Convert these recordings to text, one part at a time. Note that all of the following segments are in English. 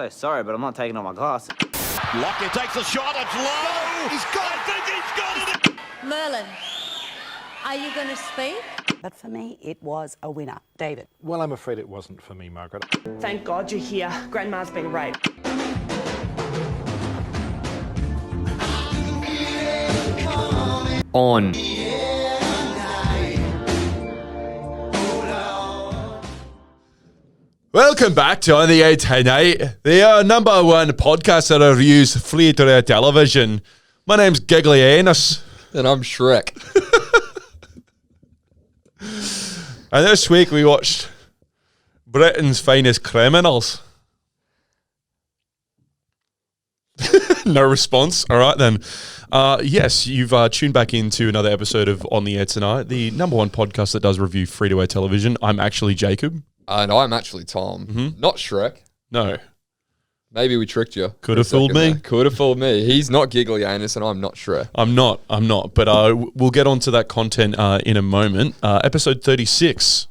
so sorry, but I'm not taking off my glasses. Lockyer takes a shot, it's low. He's got it. I think he's got it. Merlin, are you going to speak? But for me, it was a winner. David. Well, I'm afraid it wasn't for me, Margaret. Thank God you're here. Grandma's been raped. On. Welcome back to On the 810, the number one podcast that reviews free-to-air television. My name's Giggly Anus. And I'm Shrek. And this week we watched Britain's Finest Criminals. No response. All right, then. Yes, you've tuned back into another episode of On the Air Tonight, the number one podcast that does review free-to-air television. I'm actually Jacob. And I'm actually Tom. Not Shrek. No. Maybe we tricked you. Could have fooled me. Could have fooled me. He's not Giggly Anus and I'm not Shrek. I'm not. But we'll get onto that content in a moment. Episode 36.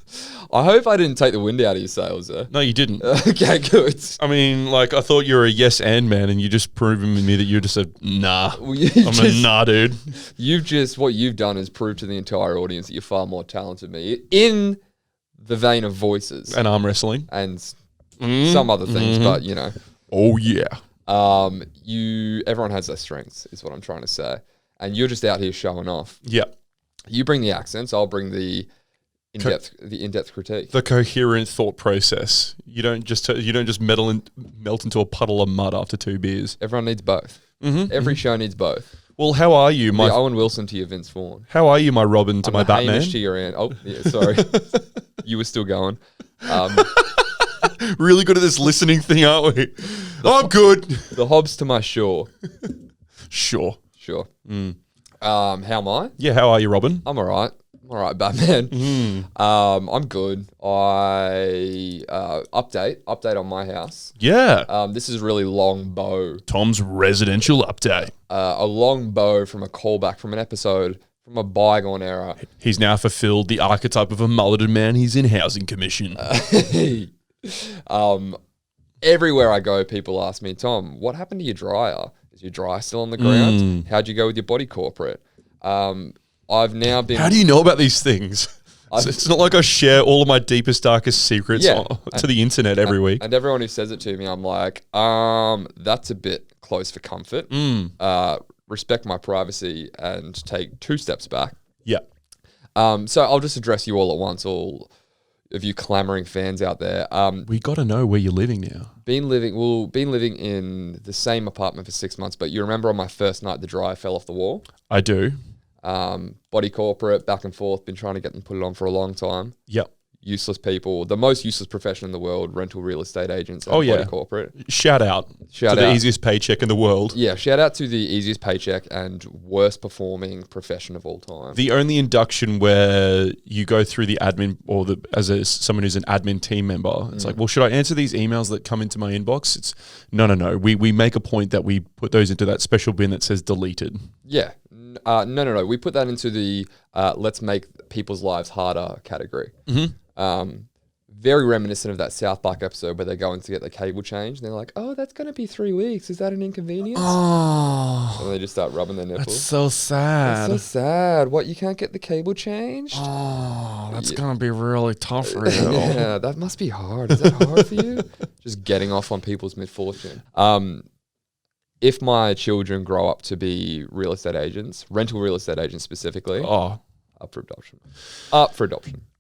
I hope I didn't take the wind out of your sails there. No, you didn't. Okay, good. I mean, like, I thought you were a yes and man, and you just proven to me that you're just a nah. Well, I'm a nah, dude. What you've done is prove to the entire audience that you're far more talented than me in the vein of voices. And arm wrestling. And some other things, but you know. Oh, yeah. Everyone has their strengths, is what I'm trying to say. And you're just out here showing off. Yeah. You bring the accents, I'll bring the in-depth critique. The coherent thought process. You don't just melt into a puddle of mud after 2 beers. Everyone needs both. Every show needs both. Well, how are you, my Owen Wilson to your Vince Vaughn? How are you, my Robin to my Batman? Hamish to your Anne. Oh, yeah, sorry. You were still going. Really good at this listening thing, aren't we? I'm good. The Hobbs to my Shaw. Sure. How am I? Yeah, how are you, Robin? I'm all right. Batman. I'm good. I update on my house. Yeah. This is a really long bow. Tom's residential update. A long bow from a callback from an episode from a bygone era. He's now fulfilled the archetype of a mulleted man. He's in housing commission. Everywhere I go, people ask me, Tom, what happened to your dryer? Is your dryer still on the ground? How'd you go with your body corporate? I've now been... How do you know about these things? It's not like I share all of my deepest, darkest secrets to the internet every week. And everyone who says it to me, I'm like, that's a bit close for comfort. Respect my privacy and take 2 steps back. Yeah. So I'll just address you all at once, all of you clamoring fans out there. We got to know where you're living now. Been living in the same apartment for 6 months, but you remember on my first night, the dryer fell off the wall? I do. Body corporate, back and forth, been trying to get them put it on for a long time. Yep. Useless people, the most useless profession in the world, rental real estate agents and body corporate. Shout out to the easiest paycheck in the world. Yeah, shout out to the easiest paycheck and worst performing profession of all time. The only induction where you go through the admin or someone who's an admin team member, it's like, well, should I answer these emails that come into my inbox? It's no. We make a point that we put those into that special bin that says deleted. Yeah. No. We put that into the let's make people's lives harder category. Very reminiscent of that South Park episode where they're going to get the cable changed. And they're like, oh, that's going to be 3 weeks. Is that an inconvenience? Oh. And they just start rubbing their nipples. That's so sad. That's so sad. What, you can't get the cable changed? Oh, that's going to be really tough for you. Yeah, that must be hard. Is that hard for you? Just getting off on people's misfortune. If my children grow up to be real estate agents, rental real estate agents specifically, up for adoption.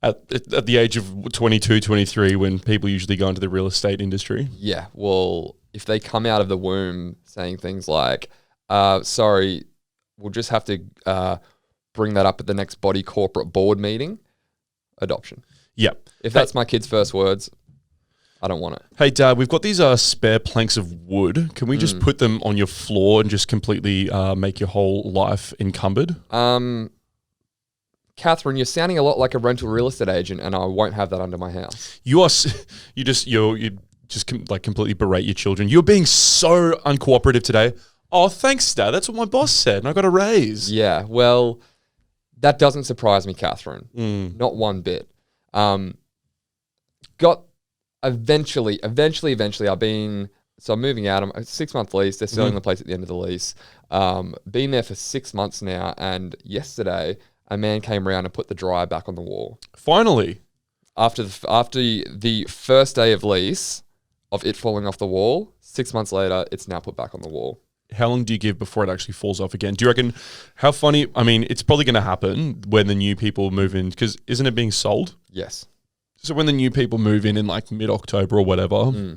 At the age of 22, 23, when people usually go into the real estate industry. Yeah, well, if they come out of the womb saying things like, sorry, we'll just have to bring that up at the next body corporate board meeting, adoption. Yeah. If that's my kid's first words, I don't want it. Hey, Dad, we've got these spare planks of wood. Can we just put them on your floor and just completely make your whole life encumbered? Catherine, you're sounding a lot like a rental real estate agent, and I won't have that under my house. You just completely berate your children. You're being so uncooperative today. Oh, thanks, Dad. That's what my boss said, and I got a raise. Yeah, well, that doesn't surprise me, Catherine. Not one bit. Eventually, I've been So I'm moving out. I'm a 6-month lease. They're selling the place at the end of the lease. Been there for 6 months now, and yesterday a man came around and put the dryer back on the wall. Finally. After the first day of lease of it falling off the wall, 6 months later, it's now put back on the wall. How long do you give before it actually falls off again? Do you reckon, how funny, I mean, it's probably going to happen when the new people move in, because isn't it being sold? Yes. So when the new people move in like mid-October or whatever,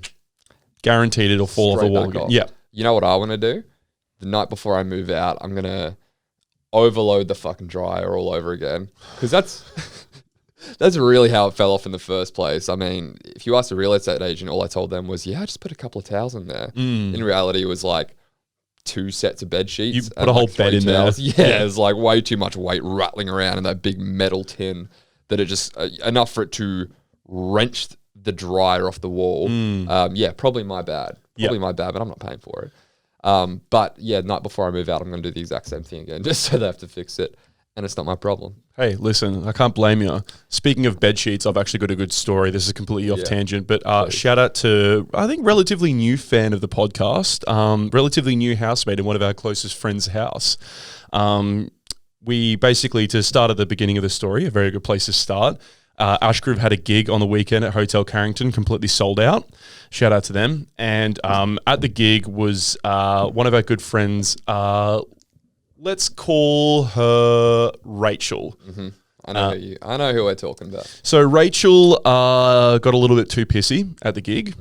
guaranteed it'll fall off the Straight wall back again. off. Yeah. You know what I want to do? The night before I move out, I'm going to overload the fucking dryer all over again. Because that's really how it fell off in the first place. I mean, if you asked a real estate agent, all I told them was, yeah, I just put a couple of towels in there. In reality, it was like 2 sets of bed sheets. You and put a whole like bed 3 in there. towels. Yeah, it was like way too much weight rattling around in that big metal tin that it just, enough for it to wrench the dryer off the wall. Yeah, probably my bad. Probably my bad, but I'm not paying for it. But yeah, the night before I move out, I'm going to do the exact same thing again, just so they have to fix it. And it's not my problem. Hey, listen, I can't blame you. Speaking of bed sheets, I've actually got a good story. This is completely off tangent, but shout out to, I think, relatively new fan of the podcast, relatively new housemate in one of our closest friends' house. We basically, to start at the beginning of the story, a very good place to start. Ashgrove had a gig on the weekend at Hotel Carrington, completely sold out. Shout out to them. And at the gig was one of our good friends, let's call her Rachel. I know who we're talking about. So Rachel got a little bit too pissy at the gig.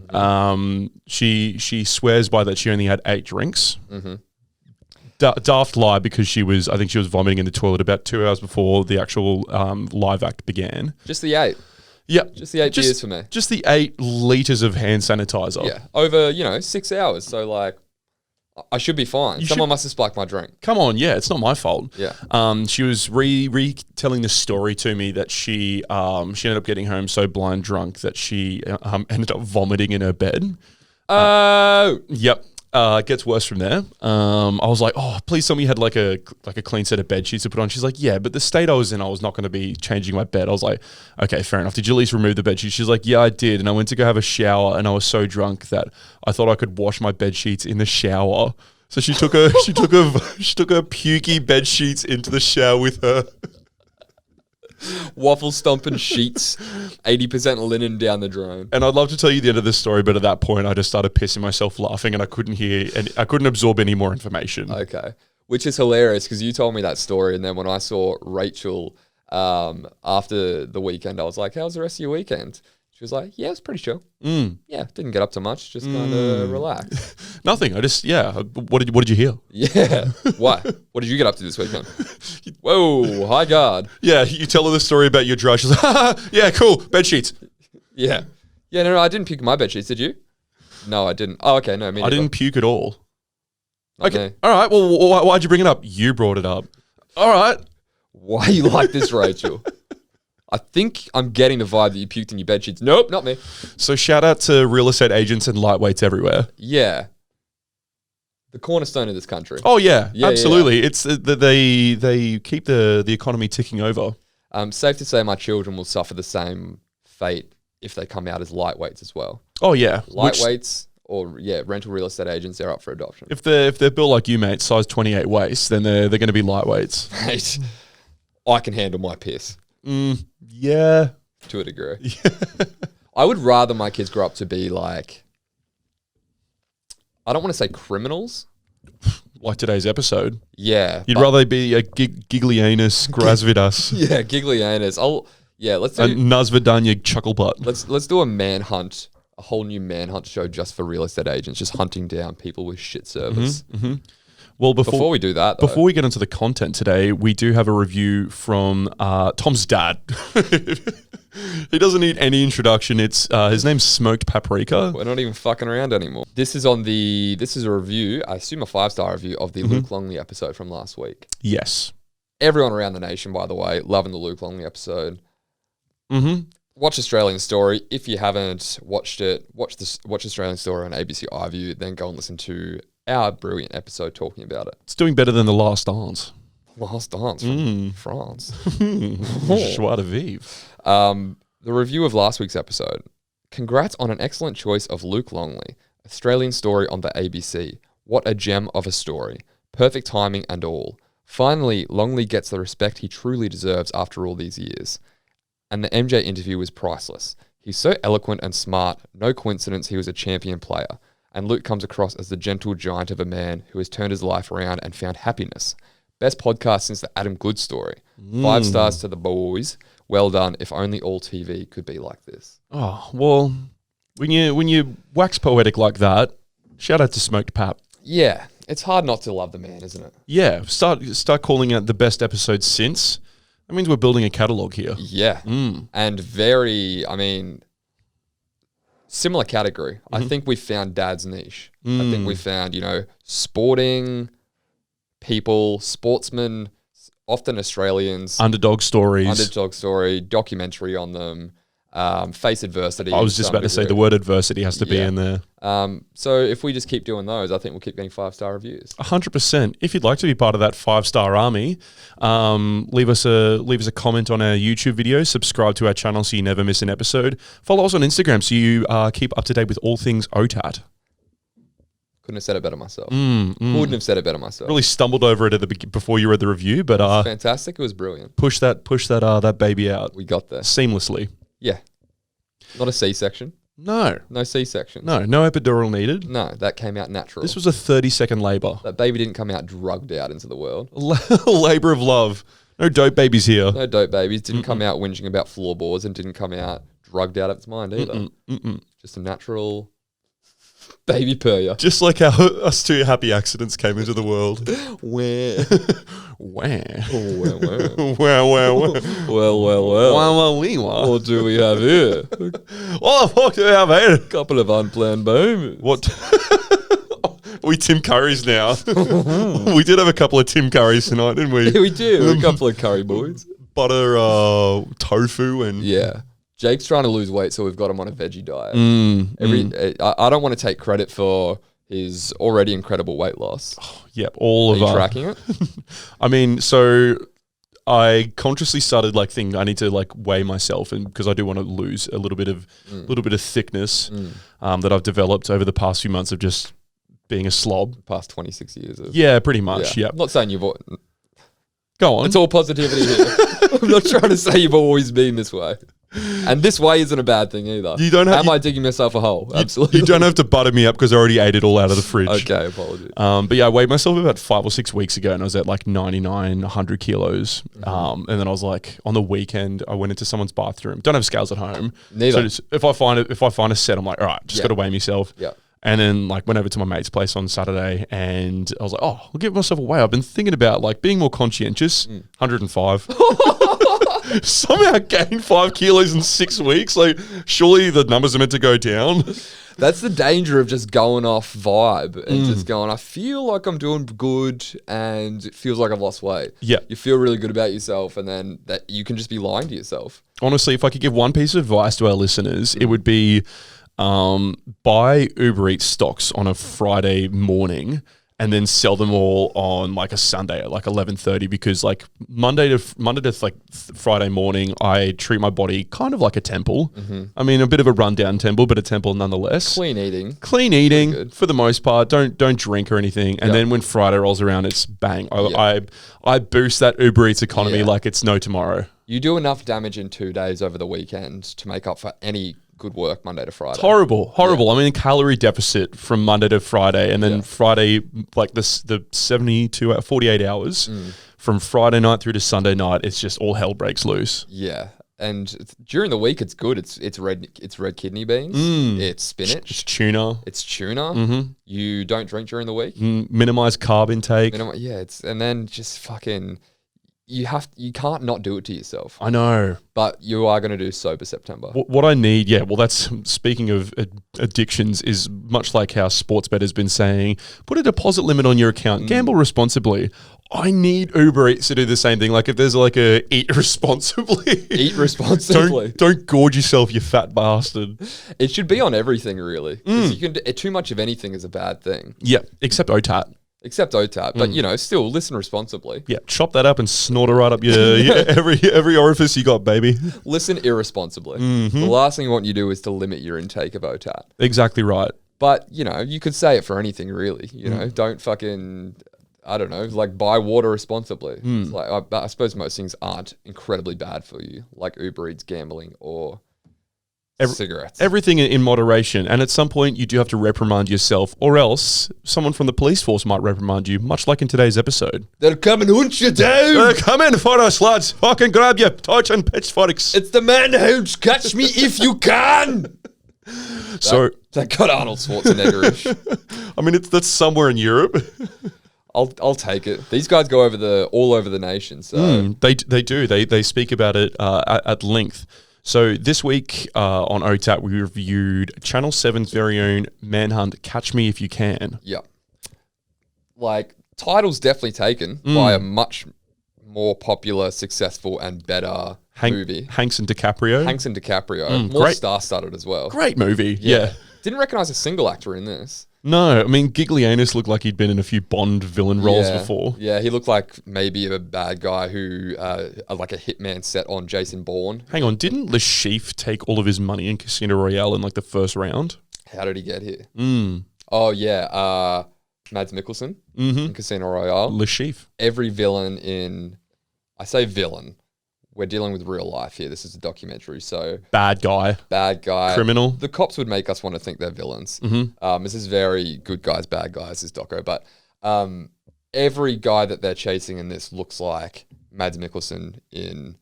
She swears by that she only had 8 drinks. Daft lie, because I think she was vomiting in the toilet about 2 hours before the actual live act began. Just the 8. Yeah. Just the 8 beers for me. Just the 8 litres of hand sanitizer. Yeah. Over, 6 hours. So like, I should be fine. Someone must have spiked my drink. Come on, yeah, it's not my fault. Yeah. She was retelling the story to me that she ended up getting home so blind drunk that she ended up vomiting in her bed. Yep. It gets worse from there. I was like, oh, please tell me you had like a clean set of bed sheets to put on. She's like, yeah, but the state I was in, I was not going to be changing my bed. I was like, okay, fair enough. Did you at least remove the bed sheets? She's like, yeah, I did. And I went to go have a shower, and I was so drunk that I thought I could wash my bed sheets in the shower. So she took her pukey bed sheets into the shower with her. Waffle stomping sheets, 80% linen down the drain. And I'd love to tell you the end of this story, but at that point, I just started pissing myself laughing, and I couldn't absorb any more information. Okay, which is hilarious because you told me that story, and then when I saw Rachel after the weekend, I was like, "How was the rest of your weekend?" She was like, "Yeah, it was pretty chill. Yeah, didn't get up to much, just kind of relaxed." Nothing. What did you hear? Yeah. Why? What did you get up to this weekend? Whoa, hi God. Yeah, you tell her the story about your dry. She's like, yeah, cool, bed sheets. Yeah. Yeah, no, I didn't puke in my bed sheets, did you? No, I didn't. Oh, okay, no, me I neither. didn't puke at all. Not Okay, me. all right, well, why'd you bring it up? You brought it up. All right. Why you like this, Rachel? I think I'm getting the vibe that you puked in your bed sheets. Nope, not me. So shout out to real estate agents and lightweights everywhere. Yeah. The cornerstone of this country. Oh yeah, Yeah, absolutely. It's they keep the economy ticking over. Safe to say my children will suffer the same fate if they come out as lightweights as well. Oh yeah, Lightweights or rental real estate agents, they're up for adoption. If they're built like you, mate, size 28 waist, then they're going to be lightweights. Mate, I can handle my piss. Yeah. To a degree. I would rather my kids grow up to be like, I don't want to say criminals. Like today's episode. Yeah. You'd rather be a giglianus grasvidas. Yeah, giglianus. Let's do a nazvidanya chuckle butt. let's do a manhunt, a whole new manhunt show just for real estate agents, just hunting down people with shit service. Well, Before we do that, though, before we get into the content today, we do have a review from Tom's dad. He doesn't need any introduction. It's his name's Smoked Paprika. we're not even fucking around anymore. This is a review, I assume a 5-star review of the Luke Longley episode from last week. Yes. Everyone around the nation, by the way, loving the Luke Longley episode. Watch Australian Story. If you haven't watched it, watch Australian Story on ABC iView, then go and listen to our brilliant episode talking about it. It's doing better than The Last Dance. Last Dance from France. Joie de vivre. The review of last week's episode. Congrats on an excellent choice of Luke Longley. Australian story on the ABC. What a gem of a story. Perfect timing and all. Finally, Longley gets the respect he truly deserves after all these years. And the MJ interview was priceless. He's so eloquent and smart, no coincidence he was a champion player. And Luke comes across as the gentle giant of a man who has turned his life around and found happiness. Best podcast since the Adam Good story. 5 stars to the boys. Well done. If only all TV could be like this. Oh, well, when you wax poetic like that, shout out to Smoked Pap. Yeah, it's hard not to love the man, isn't it? Yeah, start calling out the best episodes since. That means we're building a catalogue here. Yeah. And very, similar category. I think we found Dad's niche. I think we found, sporting people, sportsmen, often Australians. Underdog stories. Underdog story, documentary on them, face adversity. I was just about to say the word adversity has to be in there. So if we just keep doing those, I think we'll keep getting 5-star reviews. 100%. If you'd like to be part of that 5-star army, leave us a comment on our YouTube video. Subscribe to our channel so you never miss an episode. Follow us on Instagram so you keep up to date with all things OTAT. Couldn't have said it better myself. Couldn't have said it better myself. Really stumbled over it before you read the review, but fantastic. It was brilliant. Push that baby out. We got there Seamlessly. Yeah. Not a C-section. No C-section. No epidural needed. No, that came out natural. This was a 30-second labour. That baby didn't come out drugged out into the world. Labour of love. No dope babies here. No dope babies. Didn't come out whinging about floorboards and didn't come out drugged out of its mind either. Just a natural baby purr. Just like how us two happy accidents came into the world. Where? Where? Well. What do we have here? What the fuck do we have here? Couple of unplanned babies. What? We Tim Currys now. We did have a couple of Tim Currys tonight, didn't we? Yeah, we do. A couple of curry boys. Butter, tofu, and yeah. Jake's trying to lose weight, so we've got him on a veggie diet. I don't want to take credit for his already incredible weight loss. Yep, all Are of you tracking it? So I consciously started thinking I need to weigh myself, and because I do want to lose a little bit of thickness that I've developed over the past few months of just being a slob. Past 26 years. Yeah, pretty much. Yeah. I'm not saying you've. Go on. It's all positivity here. I'm not trying to say you've always been this way. And this way isn't a bad thing either. You don't have. Am I digging myself a hole? Absolutely. You don't have to butter me up because I already ate it all out of the fridge. Okay, apologies. But yeah, I weighed myself about 5 or 6 weeks ago, and I was at 99, 100 kilos. And then I was on the weekend, I went into someone's bathroom. Don't have scales at home. Neither. So if I find a set, I'm all right, just got to weigh myself. Yeah. And then went over to my mate's place on Saturday, and I was like, I'll give myself a weigh. I've been thinking about being more conscientious. 105. Somehow gained 5 kilos in 6 weeks. Surely the numbers are meant to go down. That's the danger of just going off vibe and just going, I feel like I'm doing good and it feels like I've lost weight. Yeah. You feel really good about yourself, and then that you can just be lying to yourself. Honestly, if I could give one piece of advice to our listeners, it would be buy Uber Eats stocks on a Friday morning and then sell them all on a Sunday at 11:30, because Monday to Friday morning, I treat my body kind of like a temple. I mean, a bit of a rundown temple, but a temple nonetheless. Clean eating For the most part. Don't drink or anything. And then when Friday rolls around, it's bang. I boost that Uber Eats economy like it's no tomorrow. You do enough damage in 2 days over the weekend to make up for any good work Monday to Friday. It's horrible. Yeah. I'm in a calorie deficit from Monday to Friday, and then Friday, the 48 hours from Friday night through to Sunday night, it's just all hell breaks loose. Yeah. And during the week, it's good. It's red kidney beans. It's spinach. It's tuna. You don't drink during the week. Minimize carb intake. And then just fucking. You can't not do it to yourself. I know. But you are going to do sober September. What I need, that's, speaking of addictions, is much like how Sportsbet has been saying, put a deposit limit on your account, gamble responsibly. I need Uber Eats to do the same thing. If there's a eat responsibly. Eat responsibly. Don't gorge yourself, you fat bastard. It should be on everything, really. Because too much of anything is a bad thing. Yeah, except OTAT. Except OTAT, but still listen responsibly. Yeah, chop that up and snort it right up your every orifice you got, baby. Listen irresponsibly. The last thing I want you to do is to limit your intake of OTAT. Exactly right. But, you know, you could say it for anything, really. You know, don't fucking, I don't know, like buy water responsibly. It's like, I suppose most things aren't incredibly bad for you, like Uber Eats, gambling, or cigarettes. Everything in moderation. And at some point, you do have to reprimand yourself, or else someone from the police force might reprimand you, much like in today's episode. They'll come and hunt you down. They're coming for us, lads. Fucking grab your torch and pitchforks. It's the manhunt. Catch me if you can. So That got Arnold Schwarzenegger-ish. I mean, that's somewhere in Europe. I'll take it. These guys go all over the nation. So They do. They speak about it at length. So this week on OTAT, we reviewed Channel 7's very own Manhunt, Catch Me If You Can. yeah, like title's definitely taken by a much more popular, successful, and better movie. Hanks and DiCaprio. Hanks and DiCaprio, more great. star-studded as well. Great movie. Yeah. Didn't recognize a single actor in this. No, I mean, Giglianus looked like he'd been in a few Bond villain roles before. Yeah, he looked like maybe a bad guy who, like a hitman set on Jason Bourne. Hang on, didn't Le Chiffre take all of his money in Casino Royale in like the first round? How did he get here? Oh, yeah. Mads Mikkelsen in Casino Royale. Le Chiffre. Every villain I say villain. We're dealing with real life here. This is a documentary, so Bad guy. Criminal. The cops would make us want to think they're villains. This is very good guys, bad guys, this doco. But every guy that they're chasing in this looks like Mads Mikkelsen in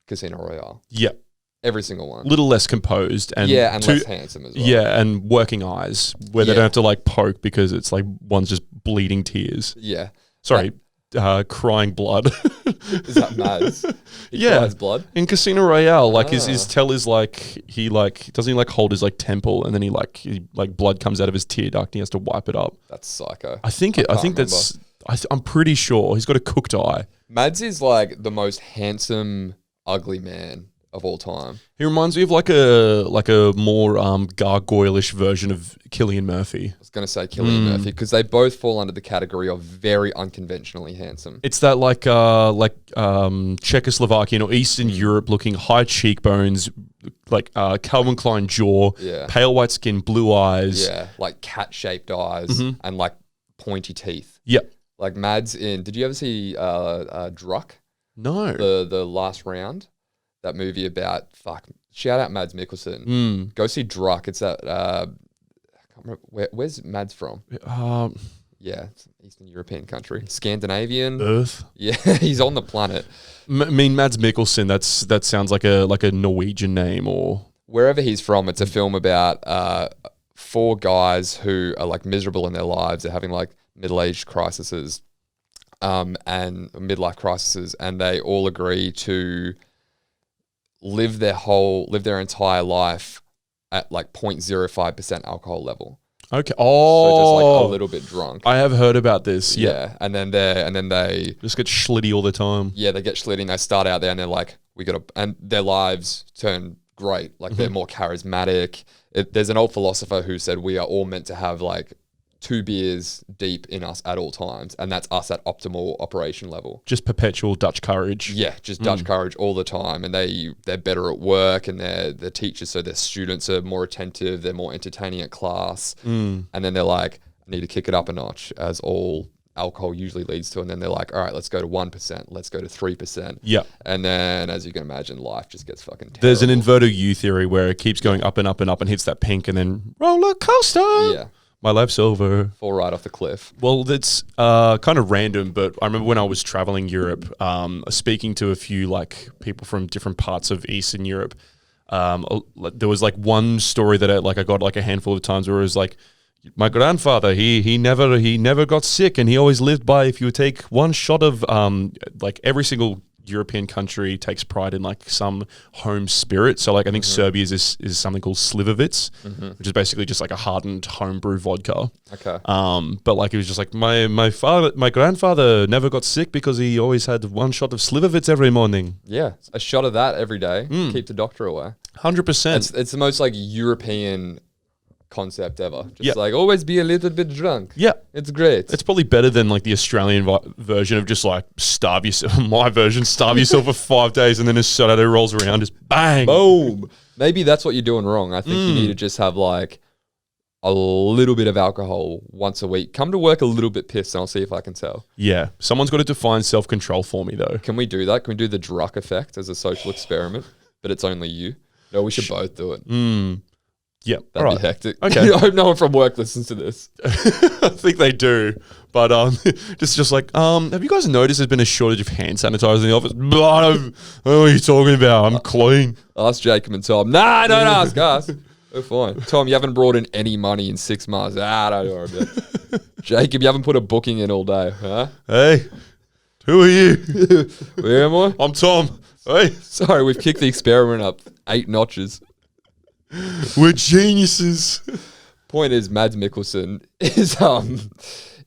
Casino Royale. Yep. Every single one. Little less composed and less handsome as well. Yeah, and working eyes where they don't have to like poke because it's like one's just bleeding tears. Yeah. Sorry, crying blood. Is that Mads? He cries blood? In Casino Royale, like his tell is like he like doesn't he like hold his like temple and then he blood comes out of his tear duct and he has to wipe it up. That's psycho. I think I'm pretty sure he's got a cooked eye. Mads is like the most handsome, ugly man of all time. He reminds me of like a more gargoyle-ish version of Cillian Murphy. I was going to say Cillian Murphy because they both fall under the category of very unconventionally handsome. It's that like Czechoslovakian or Eastern Europe looking high cheekbones, like Calvin Klein jaw, pale white skin, blue eyes. Yeah, like cat-shaped eyes and like pointy teeth. Yep. Like Mads in, did you ever see Druck? No. The last round? That movie about, shout out Mads Mikkelsen. Go see Druck. It's that, I can't remember, where's Mads from? Yeah, it's an Eastern European country. Scandinavian. Earth. Yeah, he's on the planet. I mean, Mads Mikkelsen, that sounds like a Norwegian name or... Wherever he's from, it's a film about 4 guys who are like miserable in their lives. They're having like middle-aged crises and midlife crises, and they all agree to live their entire life at like 0.05% alcohol level. Okay. So just like a little bit drunk. I have heard about this. Yeah. And then they just get schlitty all the time. Yeah, they get schlitty and they start out there and they're like, and their lives turn great. Like they're more charismatic. There's an old philosopher who said we are all meant to have like 2 beers deep in us at all times, and that's us at optimal operation level. Just perpetual Dutch courage. Yeah, just Dutch courage all the time, and they're better at work, and they're teachers, so their students are more attentive, they're more entertaining at class, and then they're like, I need to kick it up a notch, as all alcohol usually leads to, and then they're like, all right, let's go to 1%, let's go to 3%. Yeah. And then, as you can imagine, life just gets fucking terrible. There's an inverted U theory where it keeps going up and up and up and hits that pink, and then roller coaster. Yeah. My life's over. Fall right off the cliff. Well, that's kind of random, but I remember when I was traveling Europe, speaking to a few like people from different parts of Eastern Europe, there was like one story that I got like a handful of times where it was like, my grandfather, he never got sick, and he always lived by, if you take one shot of like every single European country takes pride in like some home spirit. So like I think Serbia's is something called Slivovitz, which is basically just like a hardened homebrew vodka. Okay. But like it was just like my grandfather never got sick because he always had one shot of Slivovitz every morning. Yeah, a shot of that every day. Keep the doctor away. 100%. It's the most like European concept ever. Just like always be a little bit drunk. Yeah. It's great. It's probably better than like the Australian version of just like starve yourself. My version, starve yourself for 5 days, and then as Saturday rolls around, just bang. Boom. Maybe that's what you're doing wrong. I think you need to just have like a little bit of alcohol once a week. Come to work a little bit pissed, and I'll see if I can tell. Yeah. Someone's got to define self-control for me, though. Can we do that? Can we do the drunk effect as a social experiment? But it's only you. No, we should both do it. Yeah. That'd be hectic. Okay. I hope no one from work listens to this. I think they do. But just like, have you guys noticed there's been a shortage of hand sanitizer in the office? What are you talking about? I'm clean. Ask Jacob and Tom. Nah, don't ask us. We're fine. Tom, you haven't brought in any money in 6 months. Don't worry about it. Jacob, you haven't put a booking in all day, huh? Hey, who are you? Where am I? I'm Tom. Hey, Sorry, we've kicked the experiment up 8 notches. we're geniuses. Point is, Mads Mikkelsen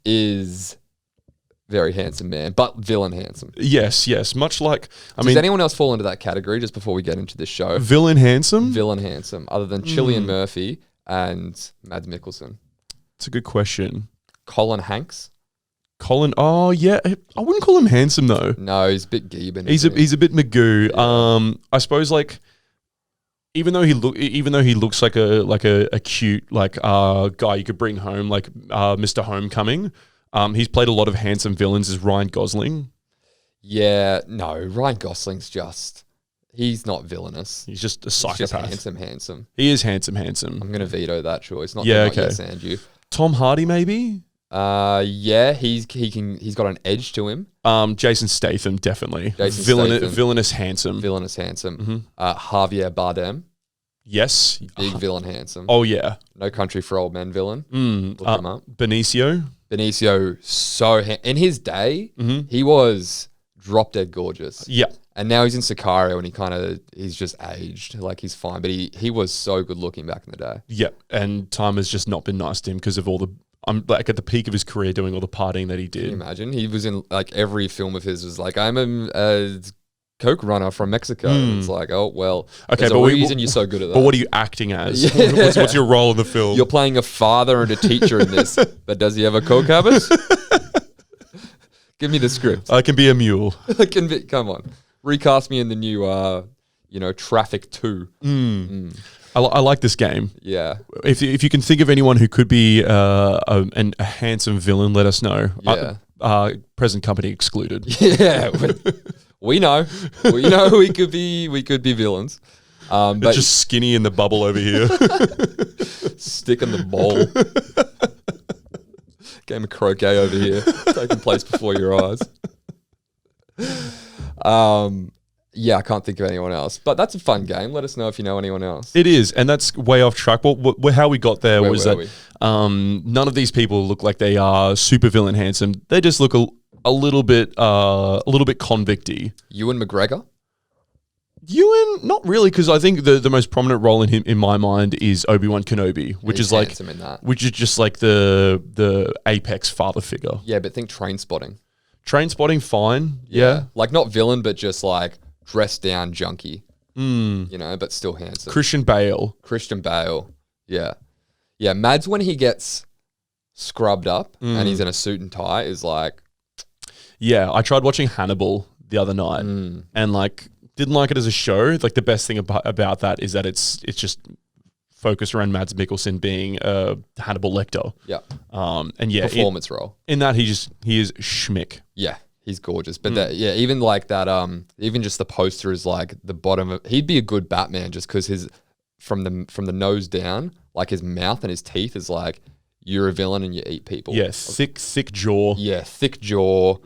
is very handsome man, but villain handsome. Yes. Much like, Does anyone else fall into that category just before we get into this show? villain handsome? Villain handsome, other than Cillian Murphy and Mads Mikkelsen. It's a good question. Colin Hanks? Colin, oh yeah, I wouldn't call him handsome though. No, he's a bit Gieben. He's a bit Magoo. I suppose like even though he looks like a cute guy you could bring home like Mr. Homecoming. He's played a lot of handsome villains as Ryan Gosling. Yeah, no, Ryan Gosling's he's not villainous. He's just a He's psychopath. just handsome. He is handsome. I'm gonna veto that choice. Not Yeah, not okay. yes and you. Tom Hardy maybe. Yeah, he's got an edge to him. Jason Statham definitely. Statham. Villainous handsome. Villainous handsome. Javier Bardem, Yes. big villain handsome. Oh yeah. No Country for Old Men villain. Look him up. Benicio. Benicio, in his day, he was drop dead gorgeous. Yeah. And now he's in Sicario and he's just aged. Like he's fine, but he was so good looking back in the day. Yeah. And time has just not been nice to him because of all the like at the peak of his career doing all the partying that he did. Can you imagine? He was in like every film of his was like, I'm a coke runner from Mexico. It's like, oh well, Okay, there's but a reason you're so good at that. But what are you acting as? Yeah. What's your role in the film? You're playing a father and a teacher in this, but does he have a coke habit? Give me the script. I can be a mule. Come on, recast me in the new, Traffic 2. I like this game. Yeah, If you can think of anyone who could be a handsome villain, let us know. Yeah. Present company excluded. yeah. We know we could be villains. But Just skinny in the bubble over here. stick in the bowl. Game of croquet over here, taking place before your eyes. Yeah, I can't think of anyone else, but that's a fun game. Let us know if you know anyone else. It is, and that's way off track. Well, how we got there Where was were that we? none of these people look like they are super villain handsome. They just look a little bit convicty. Ewan McGregor. Ewan, not really, because I think the most prominent role in him in my mind is Obi-Wan Kenobi, which He's is like handsome in that. which is just like the apex father figure. Yeah, but think Train Spotting. Train spotting, fine. Yeah. Like not villain, but just like dressed down junkie. But still handsome. Christian Bale. Christian Bale. Yeah. Yeah, Mads when he gets scrubbed up and he's in a suit and tie is like... Yeah, I tried watching Hannibal the other night and like didn't like it as a show. Like the best thing about that is that it's just focused around Mads Mikkelsen being Hannibal Lecter. Yeah. And yeah, Performance role. in that he is schmick. Yeah, he's gorgeous. But even like that, even just the poster is like the bottom of. He'd be a good Batman just because his from the nose down, like his mouth and his teeth is like you're a villain and you eat people. Yeah, thick jaw. Yeah, thick jaw,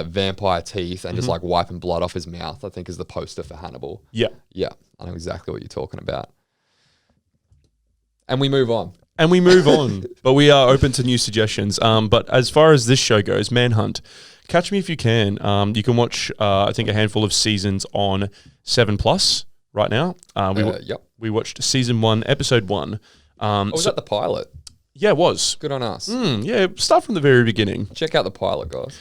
vampire teeth, and just like wiping blood off his mouth. I think is the poster for Hannibal. Yeah. Yeah, I know exactly what you're talking about. And we move on. But we are open to new suggestions. But as far as this show goes, Manhunt, catch me if you can. You can watch, I think, a handful of seasons on 7+ right now. Yep. We watched season 1, episode 1. Was that the pilot? Yeah, it was. Good on us. Yeah, start from the very beginning. Check out the pilot, guys.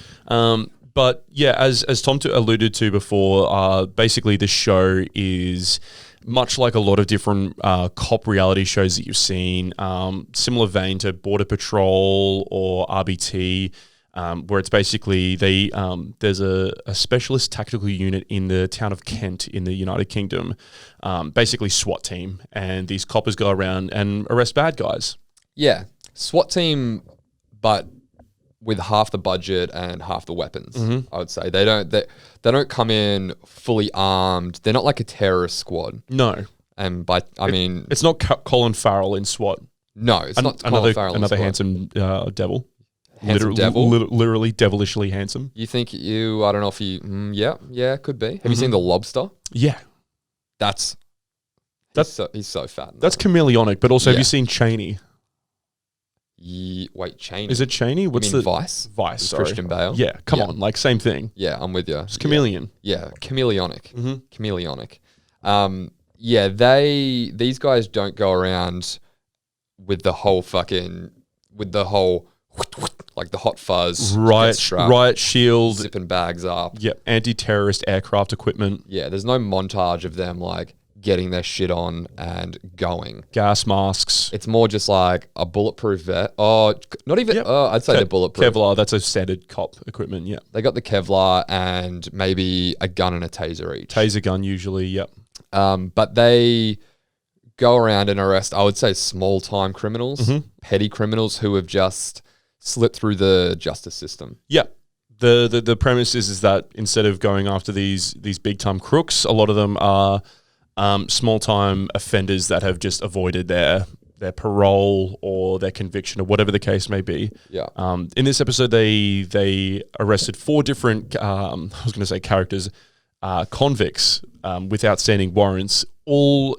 But yeah, as Tom alluded to before, basically the show is much like a lot of different cop reality shows that you've seen, similar vein to Border Patrol or RBT, where it's basically there's a specialist tactical unit in the town of Kent in the United Kingdom, basically SWAT team, and these coppers go around and arrest bad guys. Yeah, SWAT team, but with half the budget and half the weapons. I would say they don't come in fully armed. They're not like a terrorist squad. No. And I mean, it's not Colin Farrell in SWAT. no, it's not Colin Farrell. Another squad. handsome devil. Handsome devil? Literally devilishly handsome. You think I don't know if you, yeah, could be. Have you seen The Lobster? Yeah. He's so fat. That's chameleonic, but also have Yeah. you seen Cheney? Wait, Cheney. Is it Cheney? What's you mean the Vice? Vice, With sorry. Christian Bale? Yeah, come Yeah. on, like same thing. Yeah, I'm with you. It's chameleon. Yeah, chameleonic. Chameleonic. Yeah, these guys don't go around with the whole like the hot fuzz, Riot shield. zipping bags up. Yeah, anti-terrorist aircraft equipment, Yeah, there's no montage of them like getting their shit on and going. gas masks. It's more just like a bulletproof vest. Oh, not even. Yep. I'd say they're bulletproof. Kevlar, that's a standard cop equipment, yeah. They got the Kevlar and maybe a gun and a taser each. Taser gun usually, yep. But they go around and arrest, I would say, small-time criminals, petty criminals who have just slipped through the justice system. Yeah. The premise is that instead of going after these big-time crooks, a lot of them are small-time offenders that have just avoided their parole or their conviction or whatever the case may be. Yeah. In this episode, they arrested 4 different, I was going to say characters, convicts with outstanding warrants, all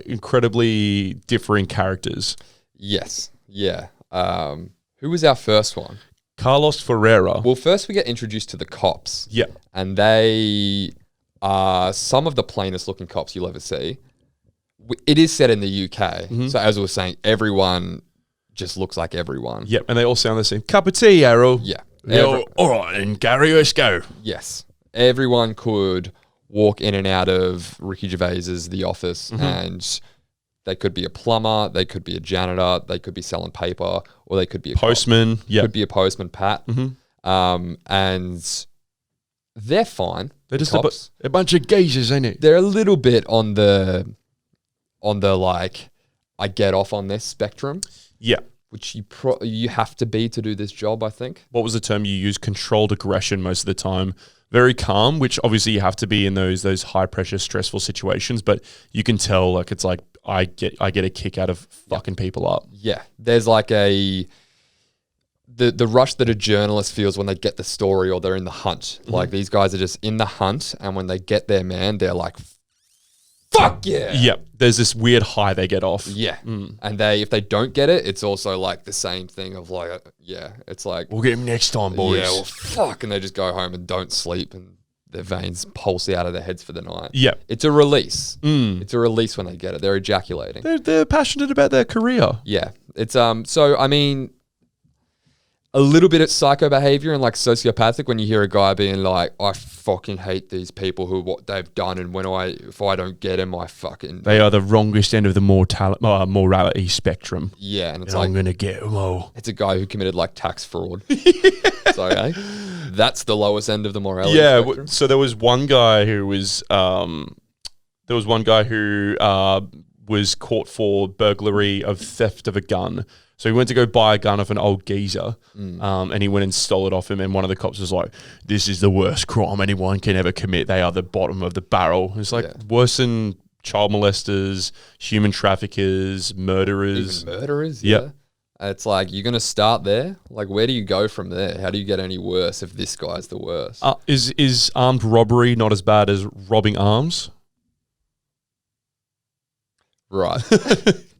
incredibly differing characters. Yes. Yeah. Who was our first one? Carlos Ferreira. Well, first we get introduced to the cops. Yeah. And they are some of the plainest looking cops you'll ever see. It is set in the UK. So as we were saying, everyone just looks like everyone. Yep, and they all sound the same. Cup of tea, Arrow. Yeah. All right, and Gary, let's go. Yes. Everyone could walk in and out of Ricky Gervais's The Office and they could be a plumber, they could be a janitor, they could be selling paper, or they could be a Postman. Yeah. Could be a postman, Pat. And they're fine. They're just cops. a bunch of geezers, ain't it? They're a little bit on the like, I get off on this spectrum, Yeah. which you have to be to do this job, I think. What was the term you used? Controlled aggression most of the time. Very calm, which obviously you have to be in those high pressure, stressful situations. But you can tell, like, it's like I get a kick out of fucking people up. Yeah, there's like the rush that a journalist feels when they get the story or they're in the hunt. Like, these guys are just in the hunt, and when they get there, man, they're like, fuck yeah. Yep. There's this weird high they get off. Yeah. And if they don't get it, it's also like the same thing of like, it's like, We'll get him next time, boys. yeah, well, fuck. And they just go home and don't sleep, and their veins pulse out of their heads for the night. Yeah. It's a release. It's a release when they get it. They're ejaculating. They're passionate about their career. Yeah. It's, so, I mean, a little bit of psycho behavior and like sociopathic when you hear a guy being like, I fucking hate these people who what they've done, and if I don't get them, I fucking... They are the wrongest end of the morality spectrum. Yeah, and it's And like... I'm going to get them all. It's a guy who committed like tax fraud. So, that's the lowest end of the morality spectrum. So there was one guy who was was caught for burglary of theft of a gun. So he went to go buy a gun off an old geezer, and he went and stole it off him. And one of the cops was like, "This is the worst crime anyone can ever commit. They are the bottom of the barrel." It's like worse than child molesters, human traffickers, murderers. Even murderers, Yep. yeah. It's like, you're going to start there? Like, where do you go from there? How do you get any worse if this guy's the worst? Is armed robbery not as bad as robbing arms? Right.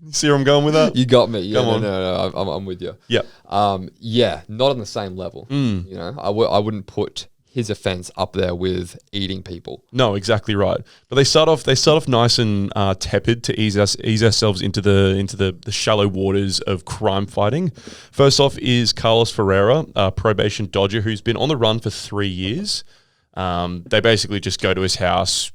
You see where I'm going with that? You got me. Yeah, Come on. No, I'm with you. Yeah. Yeah, not on the same level. You know, I wouldn't put his offense up there with eating people. No, exactly right. But they start off nice and tepid to ease ourselves into the shallow waters of crime fighting. First off is Carlos Ferreira, a probation dodger who's been on the run for 3 years. They basically just go to his house,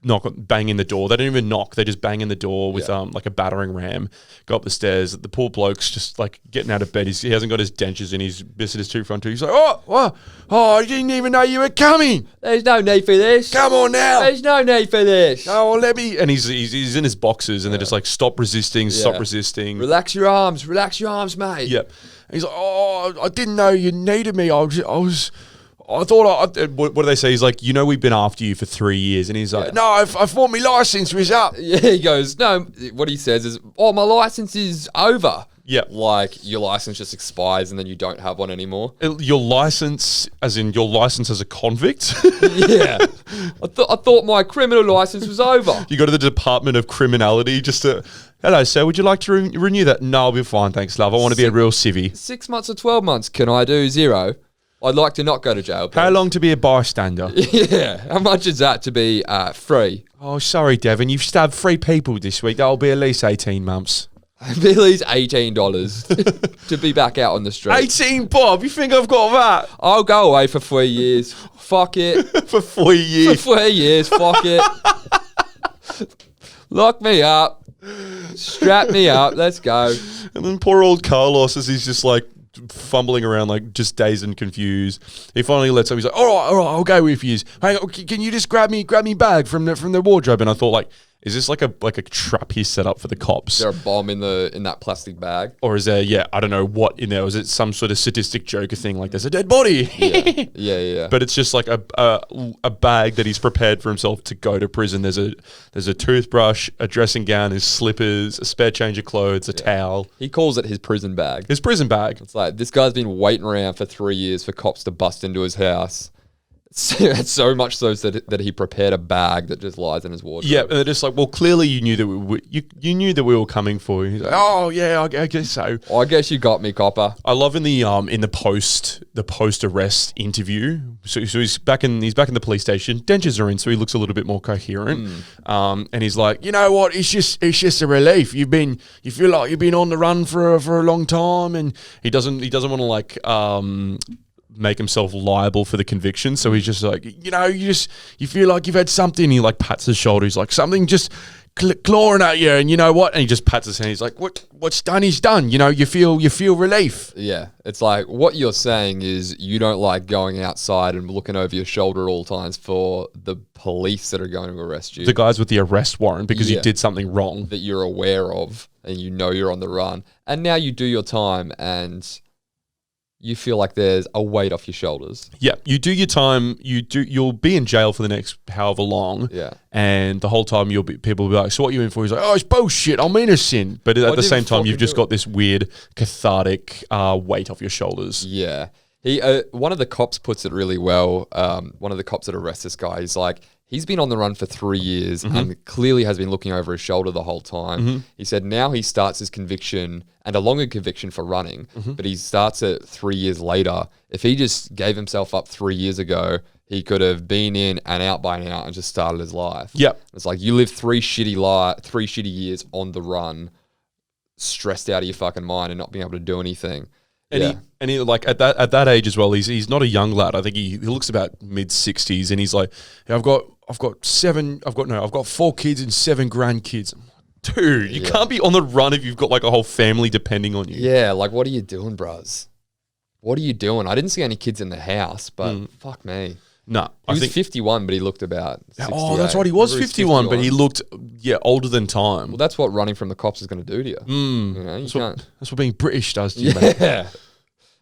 bang in the door. They don't even knock. They just bang in the door with like a battering ram. Go up the stairs. The poor bloke's just like getting out of bed. He hasn't got his dentures in. He's missing his two front teeth. He's like, oh, I didn't even know you were coming. There's no need for this. Come on now. There's no need for this. Oh, well, let me. And he's in his boxes, and they're just like, stop resisting, stop resisting. Relax your arms, mate. Yep. And he's like, oh, I didn't know you needed me. I thought, what do they say? He's like, we've been after you for 3 years. And he's like, no, I thought my license was up. Yeah, he goes, no, what he says is, my license is over. Yeah. Like, your license just expires and then you don't have one anymore. Your license, as in your license as a convict? Yeah. I thought my criminal license was over. You go to the Department of Criminality just to, hello, sir, would you like to renew that? No, I'll be fine, thanks, love. I want to be a real civvy. 6 months or 12 months, can I do 0? I'd like to not go to jail, please. How long to be a bystander? Yeah. How much is that to be free? Oh, sorry, Devon. You've stabbed 3 people this week. That'll be at least 18 months. Billy's $18 to be back out on the street. 18 bob? You think I've got that? I'll go away for 3 years. Fuck it. For 4 years? For 3 years. Fuck it. Lock me up. Strap me up. Let's go. And then poor old Carlos, as he's just like fumbling around, like just dazed and confused. He finally lets up. He's like, all right, I'll go with you. Hey, can you just grab me bag from the wardrobe? And I thought, like, is this like a trap he's set up for the cops? Is there a bomb in that plastic bag? Or is there, I don't know what in there. Is it some sort of sadistic Joker thing? Like there's a dead body. Yeah. But it's just like a bag that he's prepared for himself to go to prison. There's a toothbrush, a dressing gown, his slippers, a spare change of clothes, a towel. He calls it his prison bag. His prison bag. It's like, this guy's been waiting around for 3 years for cops to bust into his house. So much so that he prepared a bag that just lies in his wardrobe. Yeah, and they're just like, well, clearly you knew that you knew that we were coming for you. He's like, oh yeah, I guess so. I guess you got me, copper. I love in the post arrest interview. So he's back in the police station. Dentures are in, so he looks a little bit more coherent. And he's like, you know what? It's just a relief. You feel like you've been on the run for a long time, and he doesn't want to like make himself liable for the conviction. So he's just like, you feel like you've had something. He like pats his shoulder. He's like, something just clawing at you, and you know what? And he just pats his hand. He's like, what's done is done. You feel relief. Yeah, it's like what you're saying is you don't like going outside and looking over your shoulder at all times for the police that are going to arrest you. The guys with the arrest warrant because you did something wrong that you're aware of, and you're on the run. And now you do your time, and you feel like there's a weight off your shoulders. Yeah, you do your time. You'll be in jail for the next however long. Yeah, and the whole time people will be like, "So what are you in for?" He's like, "Oh, it's bullshit. I'm innocent." But at the same time, you've just got this weird cathartic weight off your shoulders. Yeah, he one of the cops puts it really well. One of the cops that arrests this guy, he's like, he's been on the run for 3 years and clearly has been looking over his shoulder the whole time. He said now he starts his conviction, and a longer conviction for running, but he starts it 3 years later. If he just gave himself up 3 years ago, he could have been in and out by now and just started his life. Yep. It's like you live 3 shitty years on the run, stressed out of your fucking mind and not being able to do anything. And he like at that age as well. He's not a young lad. I think he looks about mid-60s, and he's like, yeah, I've got 4 kids and 7 grandkids. Dude, you can't be on the run if you've got like a whole family depending on you. Yeah, like what are you doing, bros? What are you doing? I didn't see any kids in the house, but fuck me. No, he was 51, but he looked about 68. Oh, that's right. He was 51, but he looked older than time. Well, that's what running from the cops is going to do to you. That's what being British does to you, mate. Yeah.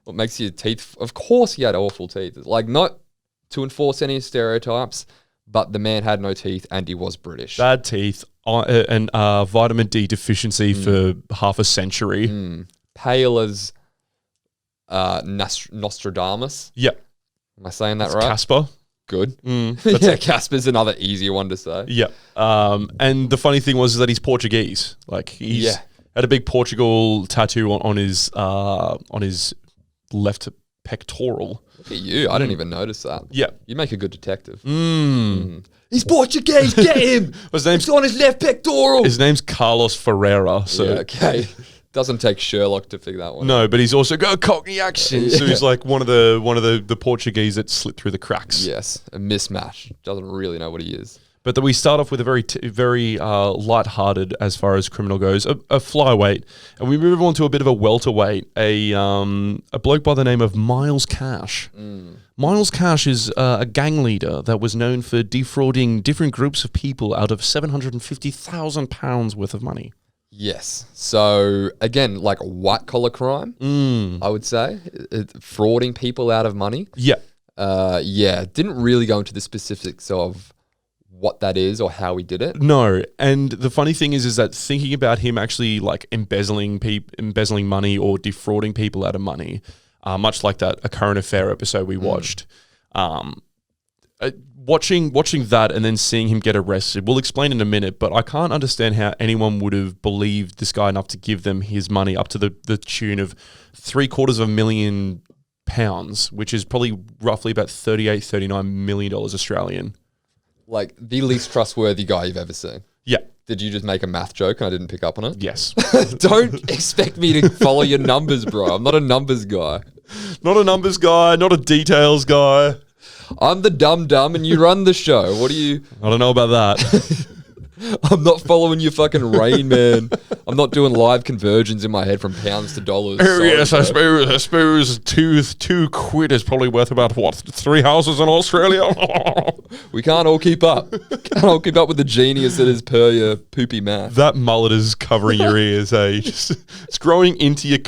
What makes your teeth? Of course, he had awful teeth. Like, not to enforce any stereotypes, but the man had no teeth and he was British. Bad teeth and vitamin D deficiency for half a century. Pale as Nostradamus. Yep. Am I saying that That's right? Casper. Good. Yeah, Casper's another easier one to say. Yeah. And the funny thing was that he's Portuguese. Like he's had a big Portugal tattoo on his left pectoral. Look at you. I didn't even notice that. Yeah. You make a good detective. He's Portuguese. Get him. It's on his left pectoral. His name's Carlos Ferreira. So yeah, okay. Doesn't take Sherlock to figure that one out. No, but he's also got a Cockney accent. So he's like one of the Portuguese that slipped through the cracks. Yes, a mismatch. Doesn't really know what he is. But that we start off with a very light-hearted as far as criminal goes, a flyweight, and we move on to a bit of a welterweight, a bloke by the name of Miles Cash. Miles Cash is a gang leader that was known for defrauding different groups of people out of £750,000 worth of money. Yes. So again, like white-collar crime, I would say, frauding people out of money. Yeah. Didn't really go into the specifics of what that is or how he did it. No, and the funny thing is that thinking about him actually like embezzling money or defrauding people out of money, much like that A Current Affair episode we watched, watching that and then seeing him get arrested, we'll explain in a minute, but I can't understand how anyone would have believed this guy enough to give them his money up to the tune of £750,000, which is probably roughly about $39 million Australian. Like the least trustworthy guy you've ever seen. Yeah. Did you just make a math joke and I didn't pick up on it? Yes. Don't expect me to follow your numbers, bro. I'm not a numbers guy. Not a numbers guy, not a details guy. I'm the dumb and you run the show. What do you... I don't know about that. I'm not following your fucking Rain Man. I'm not doing live conversions in my head from pounds to dollars. Sorry, yes, I bro. suppose two quid is probably worth about, 3 houses in Australia? We can't all keep up. Can't all keep up with the genius that is per your poopy math. That mullet is covering your ears, eh? It's growing into your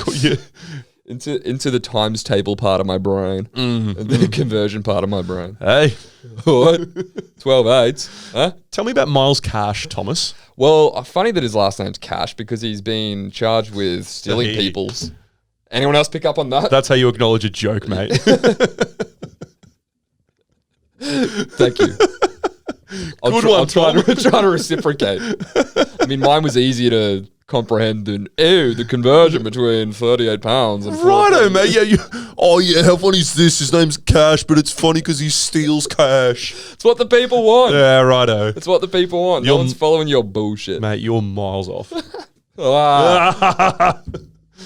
into the times table part of my brain and the conversion part of my brain. Hey. What? 12 eights? Huh? Tell me about Miles Cash, Thomas. Well, funny that his last name's Cash because he's been charged with stealing people's. Anyone else pick up on that? That's how you acknowledge a joke, mate. Thank you. I'm trying to reciprocate. I mean, mine was easier to comprehend than the conversion between £38 and Righto, mate. Yeah, how funny is this? His name's Cash, but it's funny because he steals cash. It's what the people want. Yeah, righto. It's what the people want. No one's following your bullshit. Mate, you're miles off.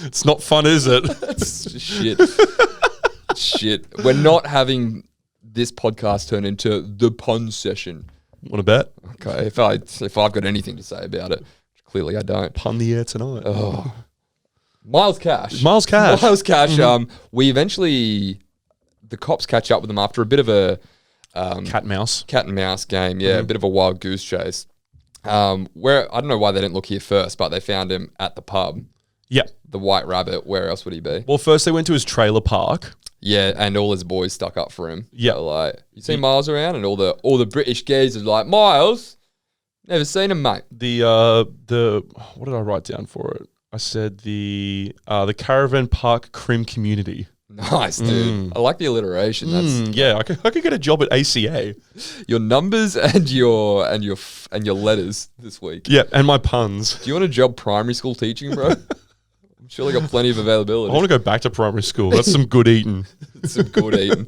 It's not fun, is it? Shit. We're not having this podcast turn into the pun session. Want to bet? Okay, if I've got anything to say about it, clearly I don't. Pun the air tonight. Oh. Miles Cash. We eventually, the cops catch up with them after a bit of a cat and mouse game. Yeah, a bit of a wild goose chase. Where I don't know why they didn't look here first, but they found him at the pub. Yeah, the White Rabbit. Where else would he be? Well, first they went to his trailer park. Yeah, and all his boys stuck up for him. Yeah, so like you see Miles around, and all the British geezers are like, Miles, never seen him, mate. The what did I write down for it? I said the Caravan Park Crim Community. Nice, dude. I like the alliteration. Yeah, I could get a job at ACA. Your numbers and your letters this week. Yeah, and my puns. Do you want a job primary school teaching, bro? I'm sure they got plenty of availability. I want to go back to primary school. That's some good eating. Some good eating.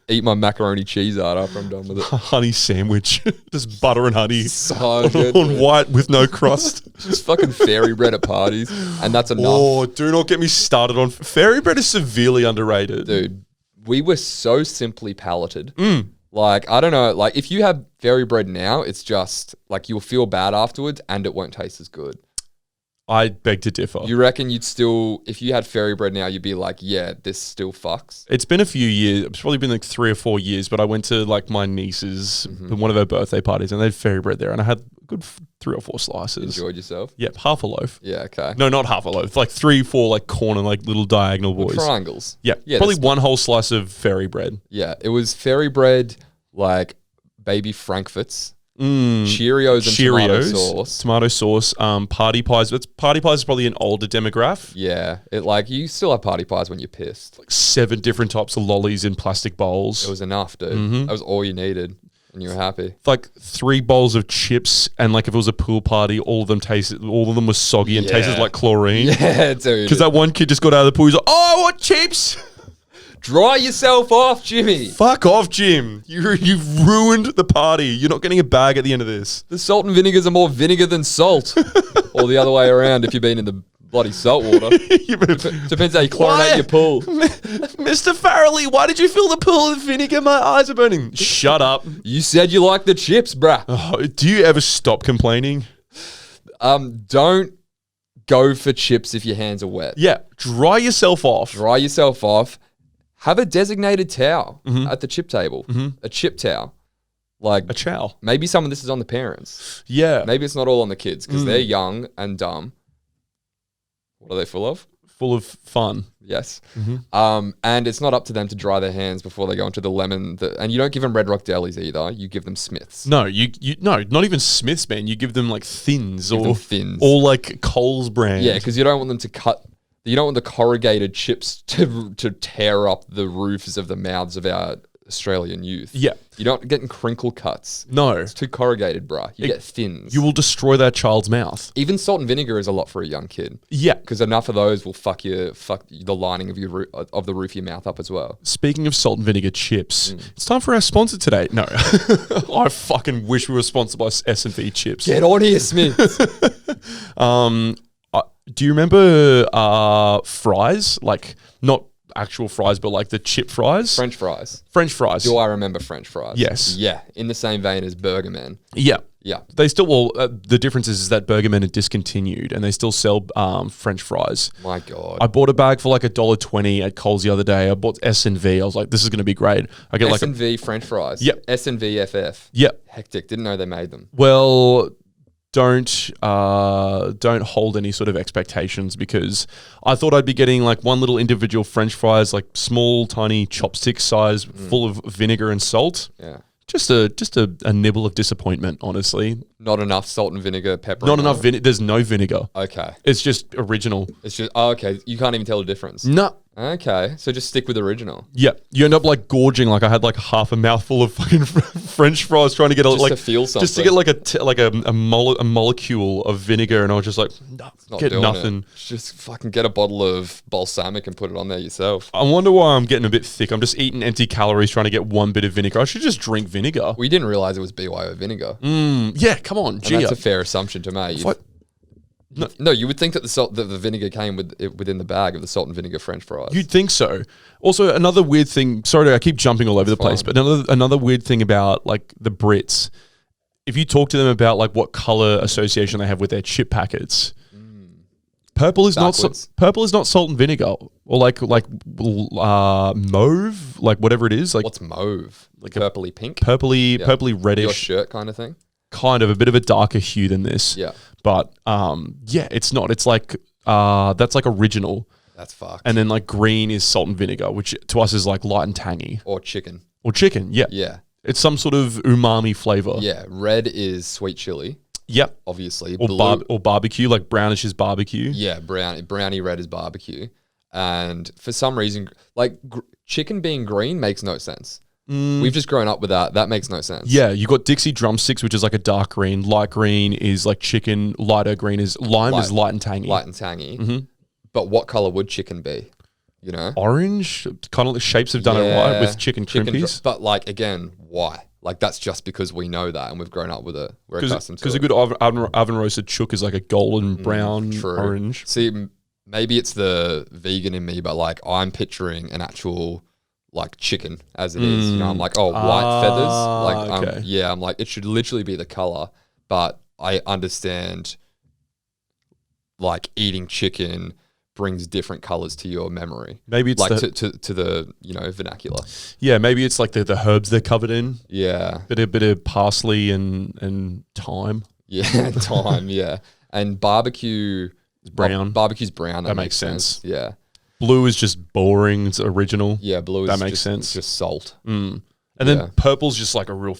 Eat my macaroni cheese art after I'm done with it. Honey sandwich. Just butter and honey. So good. On white with no crust. Just fucking fairy bread at parties. And that's enough. Oh, do not get me started on... Fairy bread is severely underrated. Dude, we were so simply palated. Like, I don't know. Like, if you have fairy bread now, it's just... Like, you'll feel bad afterwards and it won't taste as good. I beg to differ. You reckon you'd still, if you had fairy bread now, you'd be like, yeah, this still fucks? It's been a few years. It's probably been like 3 or 4 years, but I went to like my niece's, one of her birthday parties, and they had fairy bread there, and I had a good 3 or 4 slices. Enjoyed yourself? Yep, half a loaf. Yeah, okay. No, not half a loaf. Like 3, 4 like corner, like little diagonal boys. Triangles. Yeah, probably one whole slice of fairy bread. Yeah, it was fairy bread, like baby Frankfurts. Cheerios and tomato sauce, party pies. Party pies is probably an older demographic. Yeah, you still have party pies when you're pissed. Like 7 different types of lollies in plastic bowls. It was enough, dude. That was all you needed, and you were happy. Like 3 bowls of chips, and like if it was a pool party, all of them were soggy and tasted like chlorine. Yeah, dude. Because that one kid just got out of the pool. He's like, "Oh, I want chips." Dry yourself off, Jimmy. Fuck off, Jim. You've ruined the party. You're not getting a bag at the end of this. The salt and vinegars are more vinegar than salt. Or the other way around if you've been in the bloody salt water. Depends how you chlorinate your pool. Mr. Farrelly, why did you fill the pool with vinegar? My eyes are burning. Shut up. You said you like the chips, bruh. Oh, do you ever stop complaining? Don't go for chips if your hands are wet. Yeah, dry yourself off. Dry yourself off. Have a designated towel at the chip table. A chip towel. Like A chow. maybe some of this is on the parents. Yeah. Maybe it's not all on the kids because they're young and dumb. What are they full of? Full of fun. Yes. And it's not up to them to dry their hands before they go into the lemon. And you don't give them Red Rock Delis either. You give them Smiths. No, no, not even Smiths, man. You give them like Thins Give or them Thins. or like Coles brand. Yeah, because you don't want them to cut. You don't want the corrugated chips to tear up the roofs of the mouths of our Australian youth. Yeah. You're not getting crinkle cuts. No. It's too corrugated, bruh. You get Thins. You will destroy that child's mouth. Even salt and vinegar is a lot for a young kid. Yeah. Because enough of those will fuck the lining of your of the roof of your mouth up as well. Speaking of salt and vinegar chips, it's time for our sponsor today. No. I fucking wish we were sponsored by S&V chips. Get on here, Smith. Do you remember fries? Like, not actual fries, but like the chip fries? French fries. French fries. Do I remember French fries? Yes. Yeah. In the same vein as Burger Man. Yeah. Yeah. They still, the difference is that Burger Man are discontinued and they still sell French fries. My God. I bought a bag for like $1.20 at Coles the other day. I bought S&V. I was like, this is going to be great. I get like S&V French fries. Yep. S&V FF. Yep. Hectic. Didn't know they made them. Well, don't hold any sort of expectations because I thought I'd be getting like one little individual French fries, like small, tiny chopstick size, full of vinegar and salt. Yeah. Just a nibble of disappointment, honestly. Not enough salt and vinegar, pepper. Not enough vinegar. There's no vinegar. Okay. It's just original. It's just, okay. You can't even tell the difference. No. Okay. So just stick with original. Yeah. You end up like gorging. Like I had like half a mouthful of fucking French fries trying to get Just to feel something. Just to get like a molecule of vinegar, and I was just like, Not get doing nothing. It. Just fucking get a bottle of balsamic and put it on there yourself. I wonder why I'm getting a bit thick. I'm just eating empty calories trying to get one bit of vinegar. I should just drink vinegar. We didn't realize it was BYO vinegar. Yeah, come on. And that's a fair assumption to make. What? No, you would think that the vinegar came within the bag of the salt and vinegar French fries. You'd think so. Also, another weird thing. Sorry, I keep jumping all over the place, but another weird thing about like the Brits. If you talk to them about like what color association they have with their chip packets, purple is not salt and vinegar, or like mauve, like whatever it is. Like what's mauve? Like purpley pink, purpley reddish, your shirt kind of thing. Kind of a bit of a darker hue than this. Yeah. But yeah, it's not. It's like that's like original. That's fucked. And then like green is salt and vinegar, which to us is like light and tangy. Or chicken. Yeah. Yeah. It's some sort of umami flavor. Yeah. Red is sweet chili. Yep. Obviously. Or barbecue, like brownish is barbecue. Yeah, brownie red is barbecue. And for some reason, like chicken being green makes no sense. We've just grown up with that. That makes no sense. Yeah, you got Dixie drumsticks, which is like a dark green. Light green is like chicken. Lighter green is lime is light and tangy. Light and tangy. But what color would chicken be? You know, orange. Kind of the shapes have done it right with chicken crimpies. But like again, why? Like that's just because we know that and we've grown up with it. We're accustomed to it. Because a good oven roasted chook is like a golden brown orange. See, maybe it's the vegan in me, but like I'm picturing an actual like chicken as it is. You know, I'm like, oh, white feathers. Like, okay. I'm like, it should literally be the color, but I understand like eating chicken brings different colors to your memory. Maybe it's like to the, you know, vernacular. Yeah, maybe it's like the herbs they're covered in. Yeah. Bit of parsley and thyme. Yeah, thyme, yeah. And barbecue is brown. Barbecue's brown. That makes sense. Yeah. Blue is just boring. It's original. Yeah, blue is that makes sense. It's just salt. And then purple's just like a real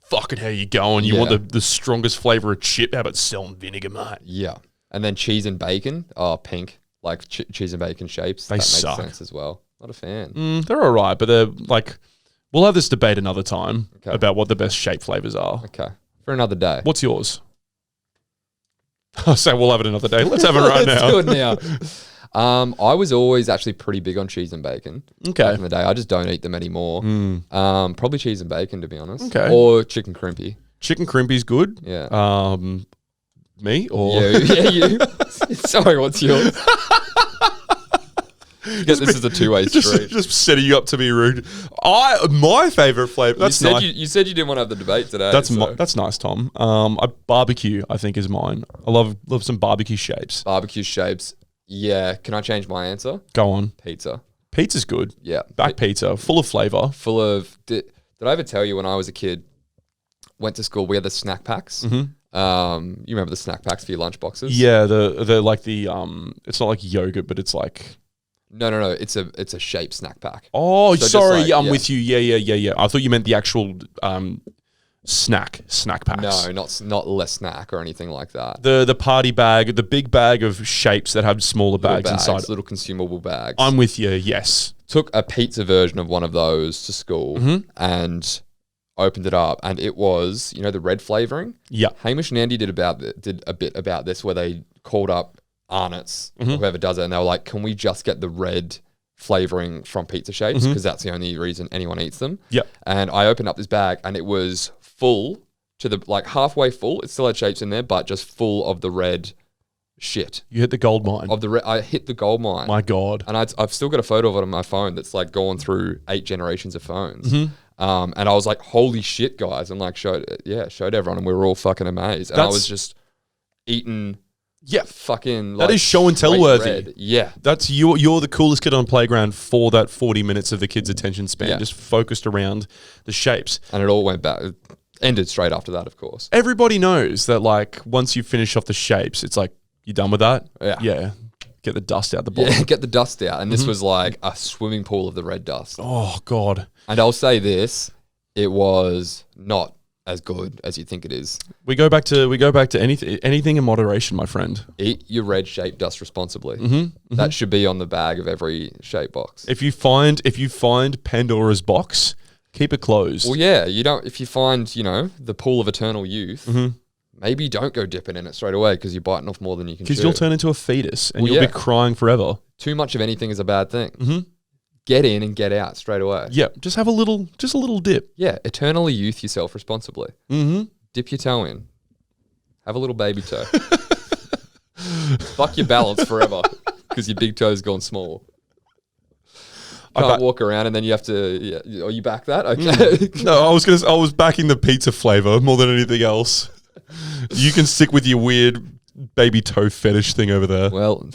fucking how you going. You want the strongest flavor of chip. How about salt and vinegar, mate? Yeah. And then cheese and bacon. Oh, pink. Like cheese and bacon shapes. They that suck. makes sense as well. Not a fan. They're all right, but they're like, we'll have this debate another time about what the best shape flavors are. Okay. For another day. What's yours? I say we'll have it another day. Let's have it right now. Let's do it now. I was always actually pretty big on cheese and bacon. Okay. Back in the day. I just don't eat them anymore. Probably cheese and bacon, to be honest. Okay. Or chicken crimpy. Chicken crimpy's good. Yeah. Me or You. Sorry, what's yours? This is a two-way street. just setting you up to be rude. My favorite flavor. That's nice. You said you didn't want to have the debate today. That's nice, Tom. Barbecue, I think, is mine. I love some barbecue shapes. Barbecue shapes. Yeah. Can I change my answer? Go on. Pizza. Pizza's good. Yeah. Back pizza, full of flavor. Full of. Did I ever tell you when I was a kid, went to school, we had the snack packs? Mm-hmm. You remember the snack packs for your lunch boxes? Yeah, the like the it's not like yogurt, but it's like. No. It's a shape snack pack. Oh, So sorry. just like- I'm with you. Yeah. I thought you meant the actual snack packs. No, not less snack or anything like that. The party bag, the big bag of shapes that have smaller Little bags inside. little consumable bags. I'm with you. Yes. Took a pizza version of one of those to school and opened it up, and it was, the red flavoring. Yeah. Hamish and Andy did a bit about this where they called up Arnott's, or whoever does it, and they were like, can we just get the red flavoring from pizza shapes? Because that's the only reason anyone eats them. Yep. And I opened up this bag, and it was full to the, halfway full. It still had shapes in there, but just full of the red shit. You hit the gold mine. I hit the gold mine. My God. And I've still got a photo of it on my phone that's like gone through 8 generations of phones. And I was like, holy shit, guys. And like showed everyone, and we were all fucking amazed. And I was just eating fucking that is show and tell straight worthy. red. Yeah. That's you're the coolest kid on the playground for that 40 minutes of the kid's attention span, just focused around the shapes. And it all went back. It ended straight after that, of course. Everybody knows that like once you finish off the shapes, it's like, you done with that? Yeah. Get the dust out the bottom. Yeah, get the dust out. And this was like a swimming pool of the red dust. Oh God. And I'll say this, it was not as good as you think it is. We go back to anything in moderation, my friend. Eat your red shape dust responsibly. That should be on the bag of every shape box. If you find Pandora's box, keep it closed. Well, yeah, if you find, the pool of eternal youth, maybe don't go dipping in it straight away because you're biting off more than you can chew. Because you'll turn into a fetus and you'll be crying forever. Too much of anything is a bad thing. Get in and get out straight away. Yeah, just have a little dip. Yeah, eternally youth yourself responsibly. Dip your toe in. Have a little baby toe. Fuck your balance forever because your big toe's gone small. Can't walk around and then you have to. Yeah, are you back that? Okay. No, I was backing the pizza flavor more than anything else. You can stick with your weird baby toe fetish thing over there. Well,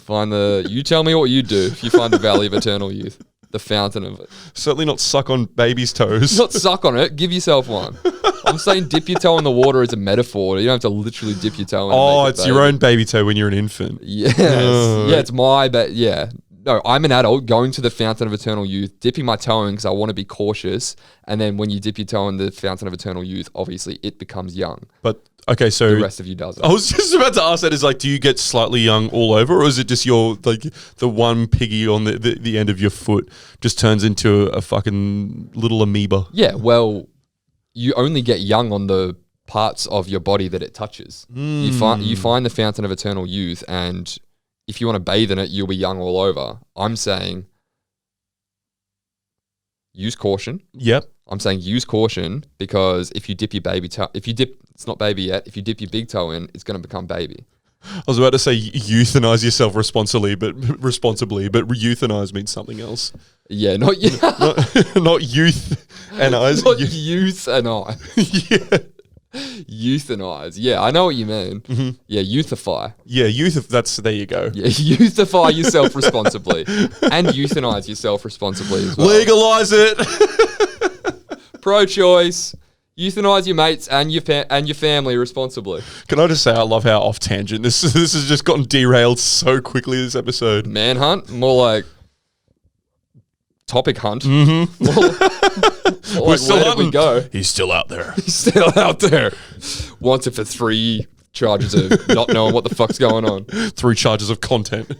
you tell me what you do if you find the Valley of Eternal Youth. The fountain of it. Certainly not suck on baby's toes. Not suck on it. Give yourself one. I'm saying dip your toe in the water as a metaphor. You don't have to literally dip your toe in. Oh, it's your own baby toe when you're an infant. Yes. Yeah, it's my yeah. No, I'm an adult going to the fountain of eternal youth, dipping my toe in because I want to be cautious. And then when you dip your toe in the fountain of eternal youth, obviously it becomes young. But okay, so the rest of you doesn't. I was just about to ask that, is like, do you get slightly young all over, or is it just your like the one piggy on the end of your foot just turns into a fucking little amoeba? Yeah, well, you only get young on the parts of your body that it touches. You find the fountain of eternal youth, and if you want to bathe in it, you'll be young all over. I'm saying use caution. Yep. I'm saying use caution because if you dip your baby toe, it's not baby yet. If you dip your big toe in, it's going to become baby. I was about to say euthanize yourself responsibly, but euthanize means something else. Yeah, not not youth and eyes. Not youth and I. Yeah. Euthanize. Yeah, I know what you mean. Yeah, youthify. Yeah, there you go. Yeah, youthify yourself responsibly and euthanize yourself responsibly as well. Legalize it. Pro-choice. Euthanize your mates and your family responsibly. Can I just say I love how off tangent this has just gotten derailed so quickly this episode. Manhunt, more like topic hunt. We're still where did we go? He's still out there. He's still out there. Wanted for 3 charges of not knowing what the fuck's going on. 3 charges of content.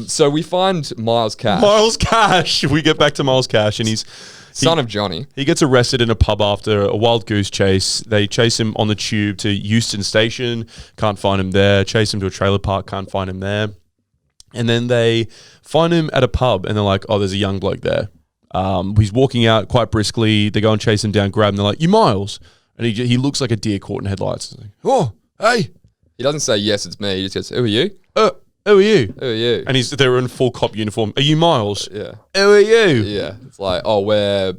So we find Miles Cash. Miles Cash. We get back to Miles Cash, and he's son of Johnny. He gets arrested in a pub after a wild goose chase. They chase him on the tube to Euston Station. Can't find him there. Chase him to a trailer park. Can't find him there. And then they find him at a pub, and they're like, oh, there's a young bloke there. He's walking out quite briskly. They go and chase him down, grab him. They're like, you Miles? And he looks like a deer caught in headlights. Like, oh, Hey, He doesn't say, yes, it's me. He just goes, who are you? who are you? Who are you? And they're in full cop uniform. Are you Miles? Yeah. Who are you? Yeah. It's like, oh,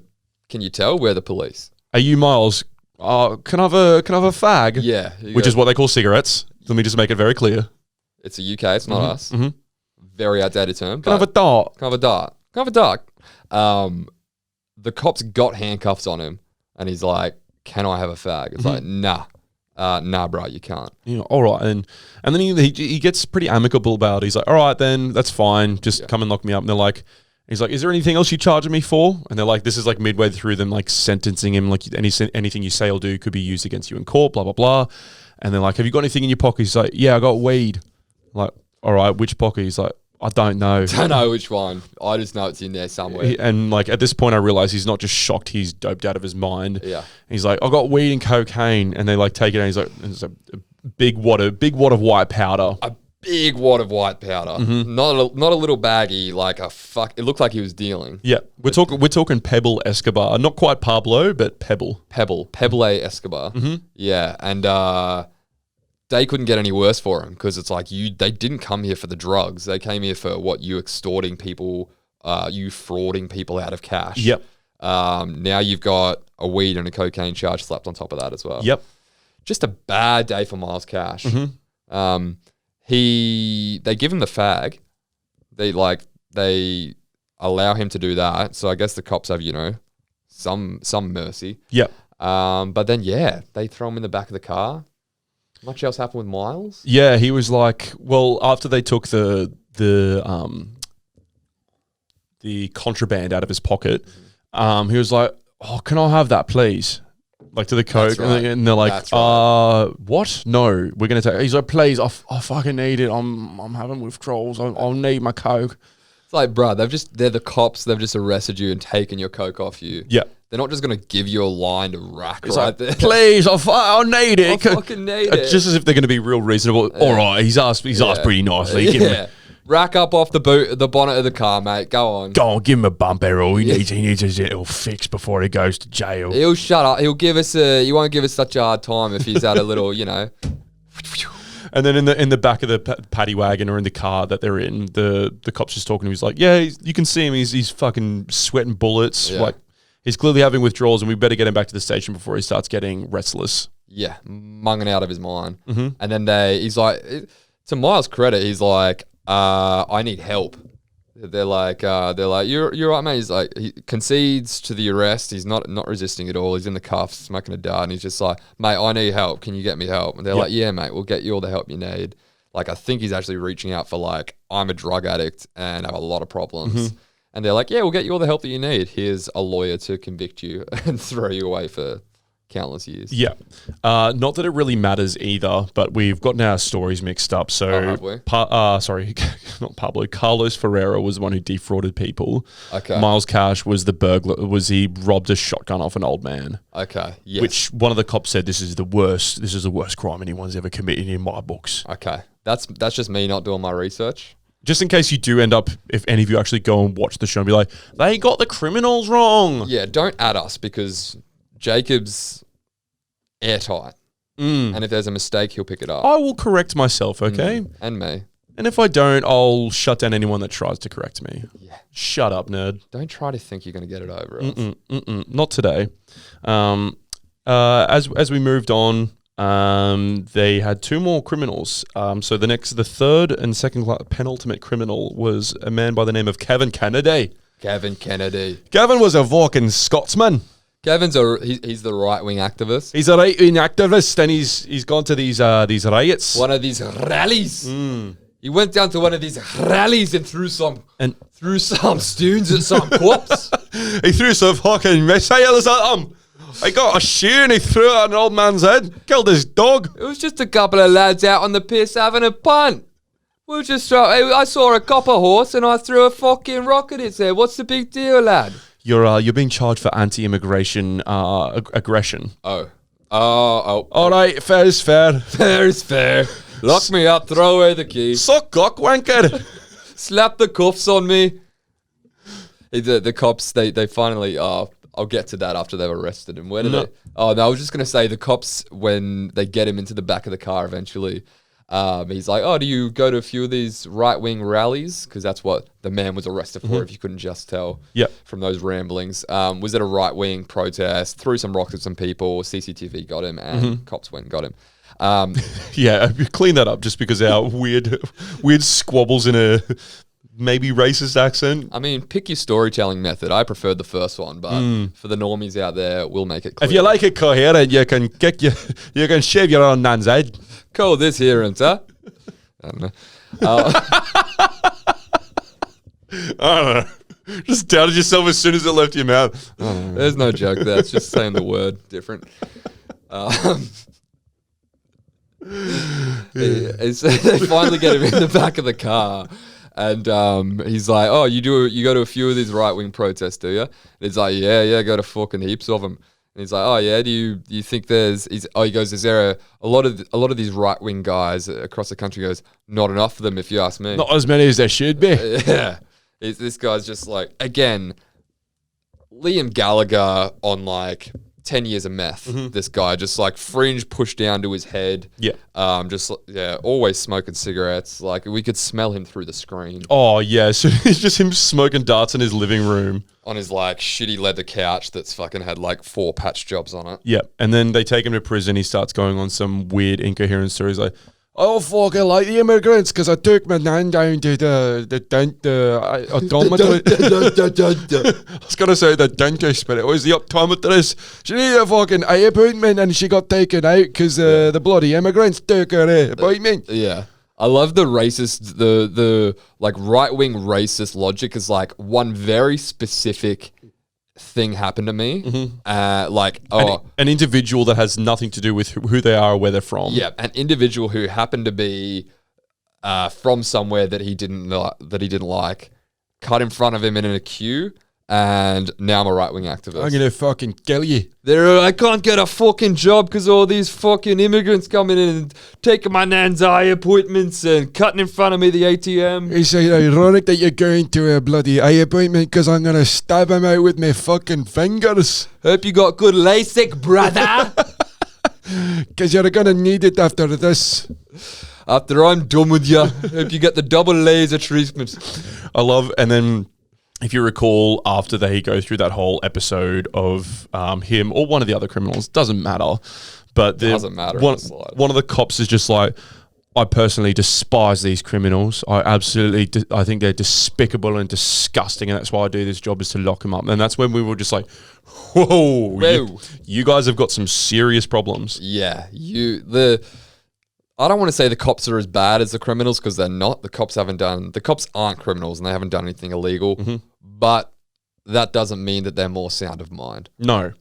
can you tell? We're the police. Are you Miles? Can I have a fag? Yeah. Which is what they call cigarettes. Let me just make it very clear. It's the UK. It's not us. Very outdated term. Can I have a dart? Can I have a dart? Can I have a dart? The cops got handcuffs on him, and he's like, "Can I have a fag?" It's like, nah, bro, you can't. You know, all right, and then he gets pretty amicable about it. He's like, "All right, then that's fine. Just come and lock me up." And they're like, "He's like, is there anything else you charging me for?" And they're like, "This is like midway through them like sentencing him. Like anything you say or do could be used against you in court. Blah blah blah." And they're like, "Have you got anything in your pocket?" He's like, "Yeah, I got weed." I'm like, all right, which pocket? He's like, I don't know. Don't know which one. I just know it's in there somewhere. And like at this point, I realize he's not just shocked; he's doped out of his mind. Yeah. He's like, "I got weed and cocaine," and they like take it, and he's like, "It's a big wad of white powder." A big wad of white powder, not a little baggie like a fuck. It looked like he was dealing. Yeah, we're talking Pebble Escobar, not quite Pablo, but Pebble Escobar. Yeah, and they couldn't get any worse for him because it's like they didn't come here for the drugs. They came here for what, you extorting people, you frauding people out of cash. Yep. Now you've got a weed and a cocaine charge slapped on top of that as well. Yep. Just a bad day for Miles Cash. They give him the fag. They allow him to do that. So I guess the cops have, some mercy. Yep. But then they throw him in the back of the car. Much else happened with Miles? Yeah, he was like, well, after they took the contraband out of his pocket, he was like, "Oh, can I have that, please?" Like to the coke, right. and they're like, That's right. "What? No, we're gonna take." He's like, "Please, I fucking need it. I'm having withdrawals. I'll need my coke." It's like, bruh, they're the cops. They've just arrested you and taken your coke off you. Yeah. They're not just going to give you a line to rack It's right like, there. "Please, I need it." I fucking need it. Just as if they're going to be real reasonable. All right, he's asked pretty nicely. Give him Rack up off the bonnet of the car, mate. Go on. Go on, give him a bump, Errol. He needs his little fix before he goes to jail. He'll shut up. He'll give us he won't give us such a hard time if he's had a little, And then in the back of the paddy wagon or in the car that they're in, the cop's just talking to him. He's like, "Yeah, you can see him. He's fucking sweating bullets. Yeah. Like he's clearly having withdrawals, and we better get him back to the station before he starts getting restless." Yeah, munging out of his mind. And then he's like, to Miles' credit, he's like, "I need help." They're like, you're right, mate. He's like, he concedes to the arrest. He's not resisting at all. He's in the cuffs, smoking a dart, and he's just like, "Mate, I need help. Can you get me help?" And they're like, "Yeah, mate, we'll get you all the help you need." Like, I think he's actually reaching out for like, "I'm a drug addict and have a lot of problems." And they're like, "Yeah, we'll get you all the help that you need. Here's a lawyer to convict you and throw you away for countless years." Yeah. Not that it really matters either, but we've gotten our stories mixed up. So, have we? sorry, not Pablo. Carlos Ferreira was the one who defrauded people. Okay. Miles Cash was the burglar. He robbed a shotgun off an old man. Okay. Yes. Which one of the cops said, this is the worst crime anyone's ever committed in my books. Okay. That's just me not doing my research. Just in case you do end up, if any of you actually go and watch the show and be like, "They got the criminals wrong." Yeah, don't add us because Jacob's airtight. And if there's a mistake, he'll pick it up. I will correct myself, okay? And me. And if I don't, I'll shut down anyone that tries to correct me. Yeah. Shut up, nerd. Don't try to think you're going to get it over us. Not today. As we moved on, they had two more criminals. So the third and second penultimate criminal was a man by the name of Kevin Kennedy. Kevin Kennedy. Kevin was a fucking Scotsman. Kevin's he's the right-wing activist. He's a right-wing activist, and he's gone to these riots. One of these rallies. He went down to one of these rallies and threw some stones at some cops. He threw some fucking missiles at them. I got a shoe and he threw it at an old man's head. Killed his dog. It was just a couple of lads out on the piss having a punt. I saw a copper horse and I threw a fucking rock at its head. What's the big deal, lad? You're being charged for anti-immigration aggression. Oh. All right, fair is fair. Fair is fair. Lock me up, throw away the key. Suck cock wanker. Slap the cuffs on me. The cops, they finally, I'll get to that after they've arrested him. Where did No. they? Oh no, I was just gonna say the cops when they get him into the back of the car eventually. He's like, "Oh, do you go to a few of these right-wing rallies?" Because that's what the man was arrested for. If you couldn't just tell, Yep. from those ramblings. Was at a right-wing protest, threw some rocks at some people. CCTV got him, and cops went and got him. Yeah, clean that up just because our weird squabbles in a maybe racist accent. I mean, pick your storytelling method. I preferred the first one, but for the normies out there, we'll make it clear. If you like it coherent, you can you can shave your own nan's head. Call this here, huh? I don't know. I don't know. Just doubted yourself as soon as it left your mouth. There's no joke there. It's just saying the word different. They finally get him in the back of the car, and he's like, "Oh, you go to a few of these right wing protests, do you?" And he's like, "Yeah, go to fucking heaps of them." And he's like, "Oh yeah, do you think there's?" He goes, "Is there a lot of these right wing guys across the country?" He goes, "Not enough of them, if you ask me." Not as many as there should be. Yeah, this guy's just like, again, Liam Gallagher on like 10 years of meth. This guy just like fringe pushed down to his head. Yeah. Always smoking cigarettes. Like we could smell him through the screen Oh yeah, so it's just him smoking darts in his living room. on his like shitty leather couch that's fucking had like 4 patch jobs on it. Yeah, and then they take him to prison. He starts going on some weird incoherent stories like, "Oh fucking like the immigrants because I took my nan down to the optometrist." I was gonna say the dentist, but it was the optometrist. She needed a fucking eye appointment and she got taken out because the bloody immigrants took her appointment. Yeah. I love the racist, the like right wing racist logic is like one very specific thing happened to me. An individual that has nothing to do with who they are or where they're from. Yeah, an individual who happened to be from somewhere that he didn't like, cut in front of him in a queue, and now I'm a right wing activist. I'm gonna fucking kill you. I can't get a fucking job because all these fucking immigrants coming in and taking my nan's eye appointments and cutting in front of me the ATM. It's ironic that you're going to a bloody eye appointment because I'm gonna stab him out with my fucking fingers. Hope you got good LASIK, brother. Because you're gonna need it after this. After I'm done with you, hope you get the double laser treatment. I love, and then if you recall, after they go through that whole episode of him or one of the other criminals, doesn't matter. But Doesn't matter. One of the cops is just like, "I personally despise these criminals. I think they're despicable and disgusting, and that's why I do this job is to lock them up." And that's when we were just like, "Whoa. You guys have got some serious problems." Yeah, I don't want to say the cops are as bad as the criminals because they're not. The cops aren't criminals and they haven't done anything illegal. But that doesn't mean that they're more sound of mind. No.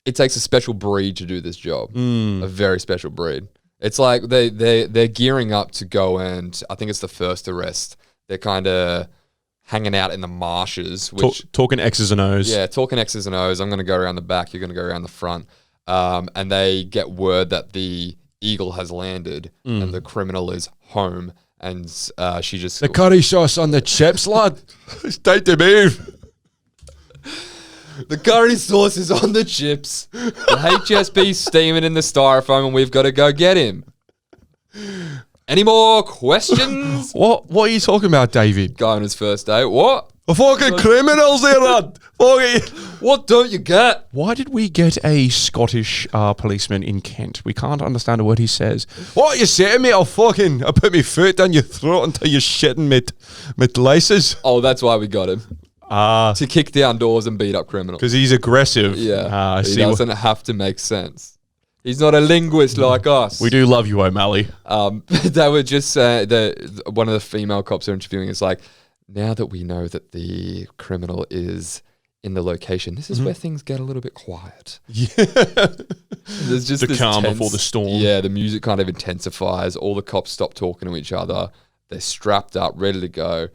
It takes a special breed to do this job. A very special breed. It's like they're gearing up to go, and I think it's the first arrest. They're kind of hanging out in the marshes. Talking X's and O's. Yeah, talking X's and O's. I'm going to go around the back. You're going to go around the front. And they get word that the eagle has landed and the criminal is home. And she just... The curry sauce on the chips, lad. It's time to move. The curry sauce is on the chips. The HSB's steaming in the styrofoam and we've got to go get him. Any more questions? What are you talking about, David? Guy on his first day. What? The fucking criminals there, lad. What don't you get? Why did we get a Scottish policeman in Kent? We can't understand a word he says. What are you saying, mate? I'll put my foot down your throat until you're shitting mit laces. Oh, that's why we got him. To kick down doors and beat up criminals. Because he's aggressive. Yeah. He doesn't have to make sense. He's not a linguist like us. We do love you, O'Malley. They were just saying that one of the female cops are interviewing is like, now that we know that the criminal is in the location, this is where things get a little bit quiet. Yeah. There's just the calm before the storm. Yeah, the music kind of intensifies. All the cops stop talking to each other. They're strapped up, ready to go.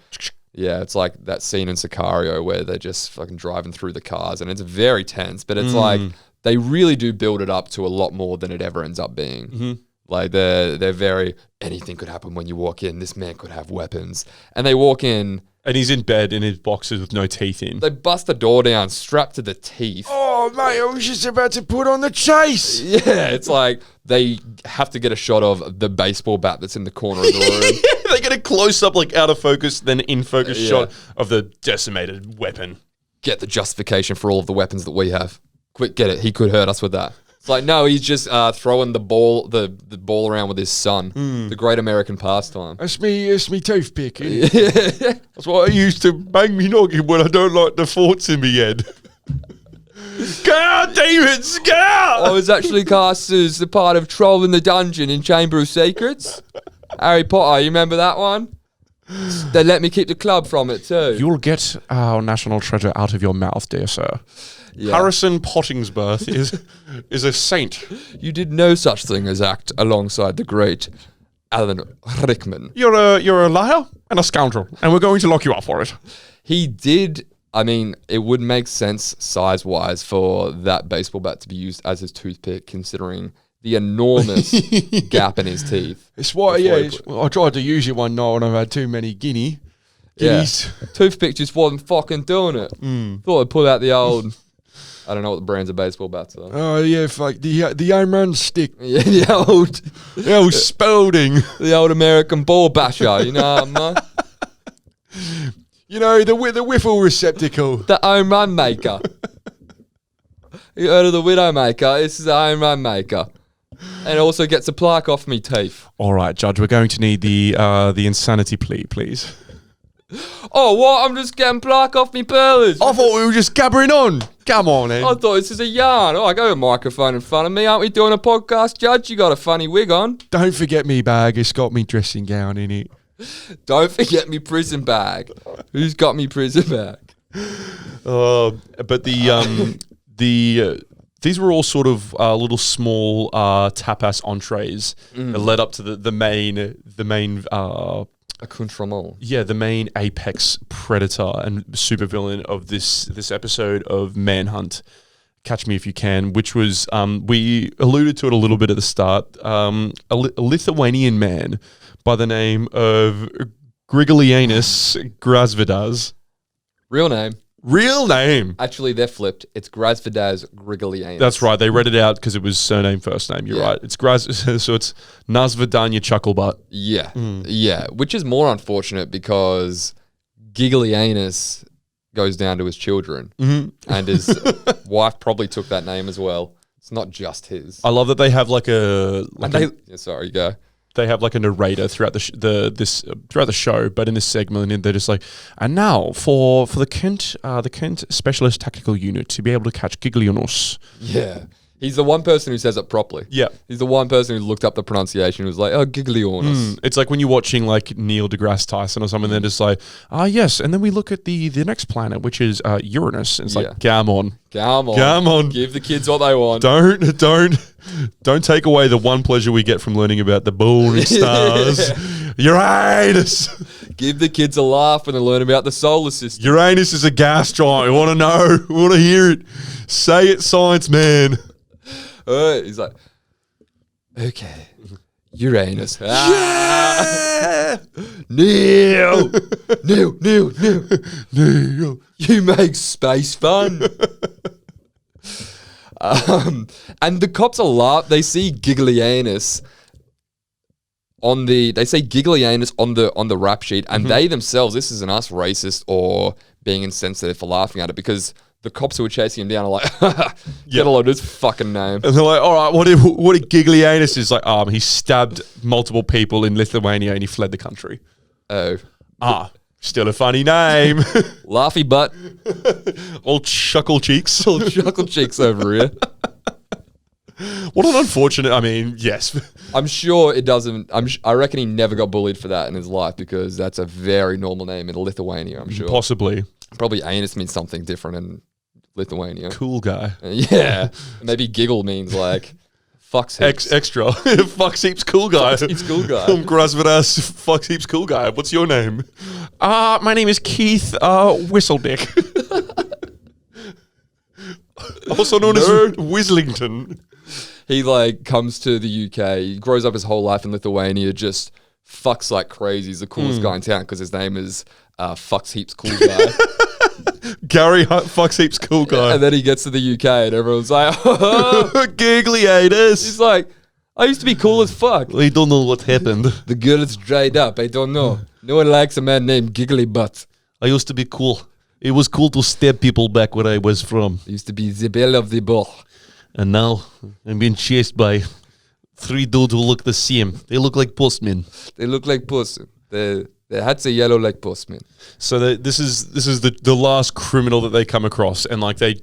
Yeah, it's like that scene in Sicario where they're just fucking driving through the cars, and it's very tense, but it's like they really do build it up to a lot more than it ever ends up being. Like they're very, anything could happen when you walk in. This man could have weapons. And they walk in And he's in bed in his boxers with no teeth in. They bust the door down, strapped to the teeth. Oh, mate, I was just about to put on the chase. Yeah, it's like they have to get a shot of the baseball bat that's in the corner of the room. They get a close-up, like, out of focus, then in-focus Yeah. shot of the decimated weapon. Get the justification for all of the weapons that we have. Quick, get it. He could hurt us with that. It's like, no, he's just throwing the ball ball around with his son. The great American pastime. That's me toothpick. That's what I used to bang me noggin when I don't like the thoughts in me head. Get out, demons! Get out! I was actually cast as the part of Troll in the Dungeon in Chamber of Secrets. Harry Potter, you remember that one? They let me keep the club from it too. You'll get our national treasure out of your mouth, dear sir. Yeah. Harrison Pottingsworth is a saint. You did no such thing as act alongside the great Alan Rickman. You're a liar and a scoundrel, and we're going to lock you up for it. He did. I mean, it would make sense size-wise for that baseball bat to be used as his toothpick, considering the enormous gap in his teeth. It's why, Before yeah. he put- I tried to use it one night when I've had too many guineas. Toothpick just wasn't fucking doing it. Thought I'd pull out the old. I don't know what the brands of baseball bats are. Oh yeah, like the home run stick. Yeah, the old Spalding. the old American ball basher. You know what I mean? You know, the wiffle receptacle. The home run maker. You heard of the widow maker? This is a home run maker. And it also gets a plaque off me teeth. All right, Judge, we're going to need the insanity plea, please. Oh, what? I'm just getting plaque off me pearlers. I thought we were just gabbering on. Come on, then. I thought this is a yarn. Oh, I got a microphone in front of me. Aren't we doing a podcast, Judge? You got a funny wig on. Don't forget me bag. It's got me dressing gown in it. Don't forget me prison bag. Who's got me prison bag? But these were all sort of little small tapas entrees that led up to the main Accoutrement. the main apex predator and supervillain of this episode of Manhunt. Catch Me If You Can, which was we alluded to it a little bit at the start. A Lithuanian man by the name of Grigalianus Grasvidas. Real name. Real name. Actually, they're flipped. It's Grasvidas Grigalianus. That's right. They read it out because it was surname, first name. You're Yeah. right. It's so it's Nazvadanya Chucklebutt. Yeah. Yeah. Which is more unfortunate because Gigglyanus goes down to his children. And his wife probably took that name as well. It's not just his. I love that they have like a Yeah, sorry, go. they have like a narrator throughout throughout the show, but in this segment, they're just like, and now for the Kent Specialist Tactical Unit to be able to catch Giglionos. Yeah. He's the one person who says it properly. Yeah. He's the one person who looked up the pronunciation and was like, oh, Giglionis. It's like when you're watching like Neil deGrasse Tyson or something, they're just like, yes, and then we look at the next planet, which is Uranus. And it's Yeah. like, come on. Come on. Come on. Give the kids what they want. Don't take away the one pleasure we get from learning about the moon and stars. Uranus. Give the kids a laugh when they learn about the solar system. Uranus is a gas giant. We want to know. We want to hear it. Say it, science man. He's like, okay, Uranus. Yeah! Neil! Neil! You make space fun. And the cops are laugh. They see Gigglyanus on the rap sheet, and they themselves, this isn't us racist or being insensitive for laughing at it, because the cops who are chasing him down are like, get a load of this fucking name. And they're like, all right, what did Gigglyanus is like? He stabbed multiple people in Lithuania and he fled the country. Oh. Still a funny name. Laughy butt. Old chuckle cheeks. Little chuckle cheeks over here. What an unfortunate, I mean, yes. I'm sure it doesn't, I reckon he never got bullied for that in his life, because that's a very normal name in Lithuania, I'm sure. Possibly. Probably anus means something different in Lithuania. Cool guy. Yeah. Maybe giggle means like, fucks heaps. Extra. FucksHeaps CoolGuy. FucksHeaps CoolGuy. I'm Grasvidas FucksHeaps CoolGuy. What's your name? My name is Keith Whistledick. Also known as Wislington. He like comes to the UK, he grows up his whole life in Lithuania, just fucks like crazy. He's the coolest guy in town because his name is FucksHeaps CoolGuy. Gary FucksHeaps CoolGuy. And then he gets to the UK and everyone's like, oh. Giggly haters. He's like, I used to be cool as fuck. We don't know what happened. The girl is dried up. I don't know. No one likes a man named Giggly Butt. I used to be cool. It was cool to stab people back where I was from. I used to be the belle of the ball. And now I'm being chased by 3 dudes who look the same. They look like postmen. They look like postmen. Their hats are yellow like postmen. So this is the last criminal that they come across, and like they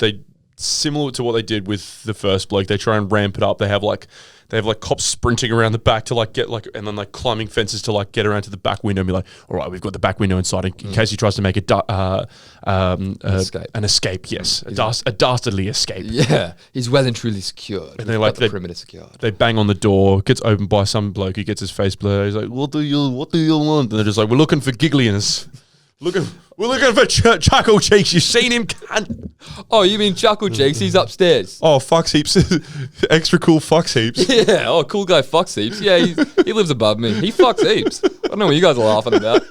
similar to what they did with the first bloke, they try and ramp it up. They have like cops sprinting around the back to like get like, and then like climbing fences to like get around to the back window and be like, all right, we've got the back window inside in case he tries to make an escape. Yes, a dastardly escape. Yeah, he's well and truly secured. And they like the perimeter secured. They bang on the door, gets opened by some bloke who gets his face blurred. He's like, what do you want? And they're just like, we're looking for giggliness. We're looking for Chuckle Cheeks. You seen him, cunt? Oh, you mean Chuckle Cheeks? He's upstairs. Oh, FucksHeaps. Extra cool FucksHeaps. Yeah. Oh, cool guy FucksHeaps. Yeah, he lives above me. He fucks heaps. I don't know what you guys are laughing about.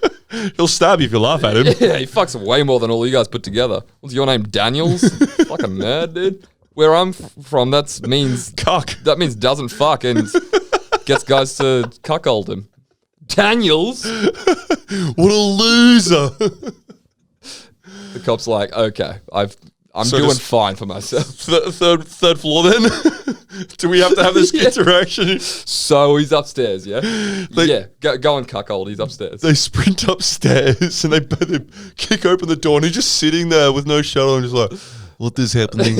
He'll stab you if you laugh at him. Yeah, he fucks way more than all you guys put together. What's your name? Daniels? Fucking mad, dude. Where I'm from, that means Cuck. That means doesn't fuck and gets guys to cuckold him. Daniels? What a loser. The cop's like, okay, I'm So doing does- fine for myself. Third floor then? Do we have to have this Yeah. interaction? So he's upstairs, yeah? Yeah, go and cuckold, he's upstairs. They sprint upstairs and they kick open the door and he's just sitting there with no shirt on, just like, what is happening?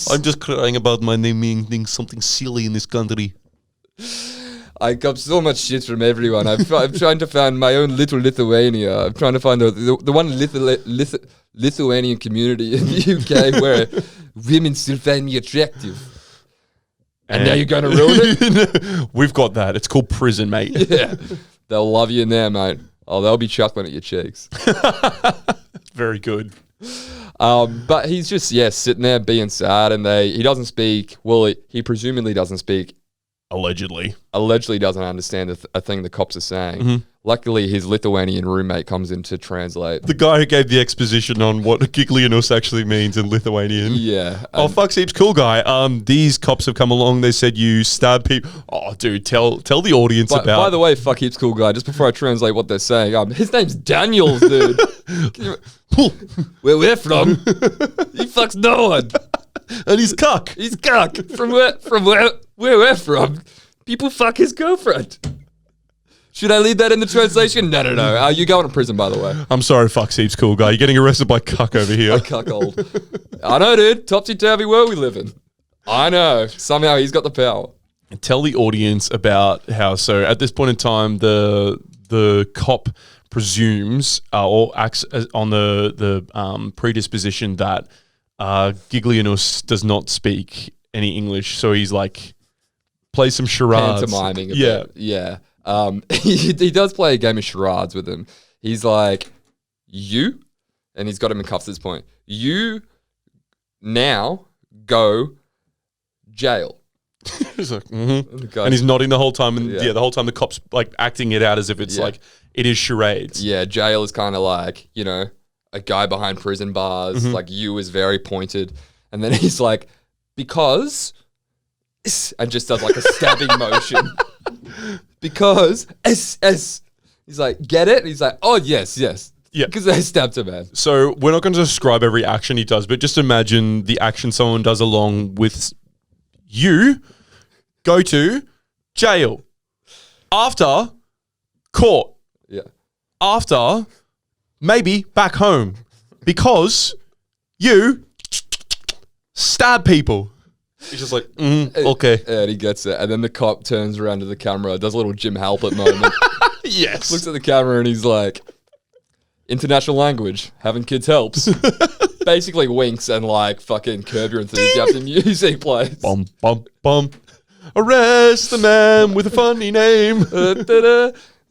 I'm just crying about my name being something silly in this country. I got so much shit from everyone. I'm trying to find my own little Lithuania. I'm trying to find the one Lithuanian community in the UK where women still find me attractive. And now you're going to ruin it? We've got that. It's called prison, mate. Yeah. They'll love you in there, mate. Oh, they'll be chuckling at your cheeks. Very good. But he's just, sitting there being sad, and he doesn't speak. Well, he presumably doesn't speak. Allegedly Doesn't understand a thing the cops are saying. Luckily, his Lithuanian roommate comes in to translate. The guy who gave the exposition on what giggliness actually means in Lithuanian. Yeah. Oh, FucksHeaps CoolGuy. These cops have come along. They said you stab people. Oh, dude, tell the audience about. By the way, FucksHeaps CoolGuy, just before I translate what they're saying, his name's Daniels, dude. Where we're from, he fucks no one. And he's cuck. He's cuck. From where we're from, people fuck his girlfriend. Should I leave that in the translation? No. You're going to prison, by the way. I'm sorry, FucksHeaps CoolGuy. You're getting arrested by cuck over here. Cuckold. I know, dude. Topsy-turvy world we live in. I know. Somehow he's got the power. Tell the audience about how, so at this point in time, the cop presumes or acts on the predisposition that Giglianus does not speak any English, so he's like plays some charades. Pantomiming a bit. Yeah. He does play a game of charades with him. He's like, you, and he's got him in cuffs at this point. You now go jail. He's like, and he's nodding the whole time, and the whole time the cop's like acting it out as if it's like it is charades. Yeah, jail is kind of like, a guy behind prison bars. Like, you is very pointed, and then he's like, because, and just does like a stabbing motion. Because S. He's like, get it? And he's like, oh yes. Yeah. Because they stabbed a man. So we're not going to describe every action he does, but just imagine the action someone does along with you go to jail. After court. Yeah. After maybe back home. Because you stab people. He's just like, okay. And he gets it. And then the cop turns around to the camera, does a little Jim Halpert moment. Yes. Looks at the camera and he's like, international language, having kids helps. Basically winks and like fucking Curb Your Enthusiasm music plays. Bum, bum, bum. Arrest the man with a funny name.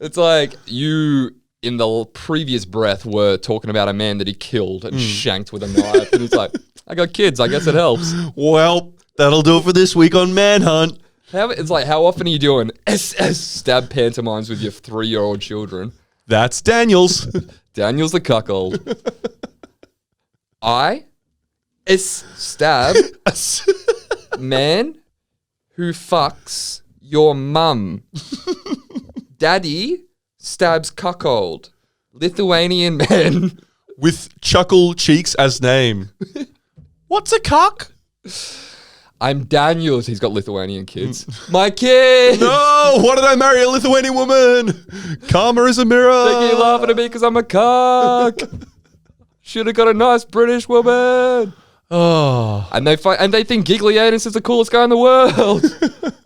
It's like you, in the previous breath, were talking about a man that he killed and shanked with a knife. And he's like, I got kids, I guess it helps. Well, that'll do it for this week on Manhunt. It's like, how often are you doing SS stab pantomimes with your 3-year-old children? That's Daniel's. Daniel's the cuckold. I stab man who fucks your mum. Daddy stabs cuckold. Lithuanian man. With Chuckle Cheeks as name. What's a cuck? I'm Daniels. He's got Lithuanian kids. My kid. No, why did I marry a Lithuanian woman? Karma is a mirror. They keep laughing at me because I'm a cuck. Should have got a nice British woman. Oh. And they think Giggly Anus is the coolest guy in the world.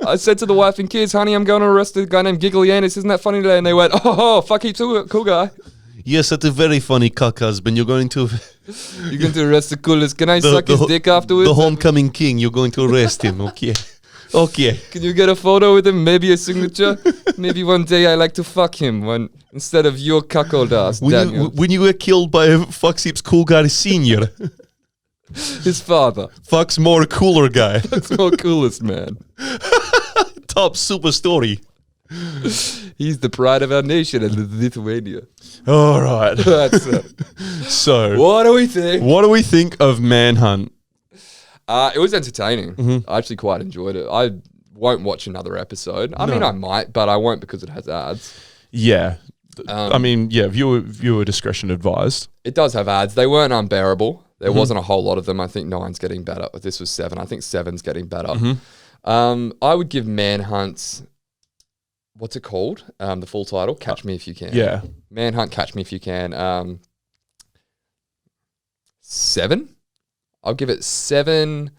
I said to the wife and kids, honey, I'm going to arrest a guy named Giggly Anus. Isn't that funny today? And they went, oh, fuck, he's a cool guy. Yes, that's a very funny cuck husband. You're going to arrest the coolest. Can I suck his dick afterwards? The homecoming king. You're going to arrest him. Okay. Okay. Can you get a photo with him? Maybe a signature? Maybe one day I like to fuck him instead of your cuckold ass, Daniel. When you were killed by a FucksHeaps CoolGuy senior. His father. Fuck's more cooler guy. Fuck's more coolest man. Top super story. He's the pride of our nation and Lithuania. All right. That's it. So, what do we think? What do we think of Manhunt? It was entertaining. I actually quite enjoyed it. I won't watch another episode. I mean, I might, but I won't because it has ads. Yeah. Viewer discretion advised. It does have ads. They weren't unbearable. There wasn't a whole lot of them. I think 9's getting better. This was 7. I think 7's getting better. I would give Manhunt's... What's it called? The full title? Catch Me If You Can. Yeah. Manhunt, Catch Me If You Can. 7? I'll give it 7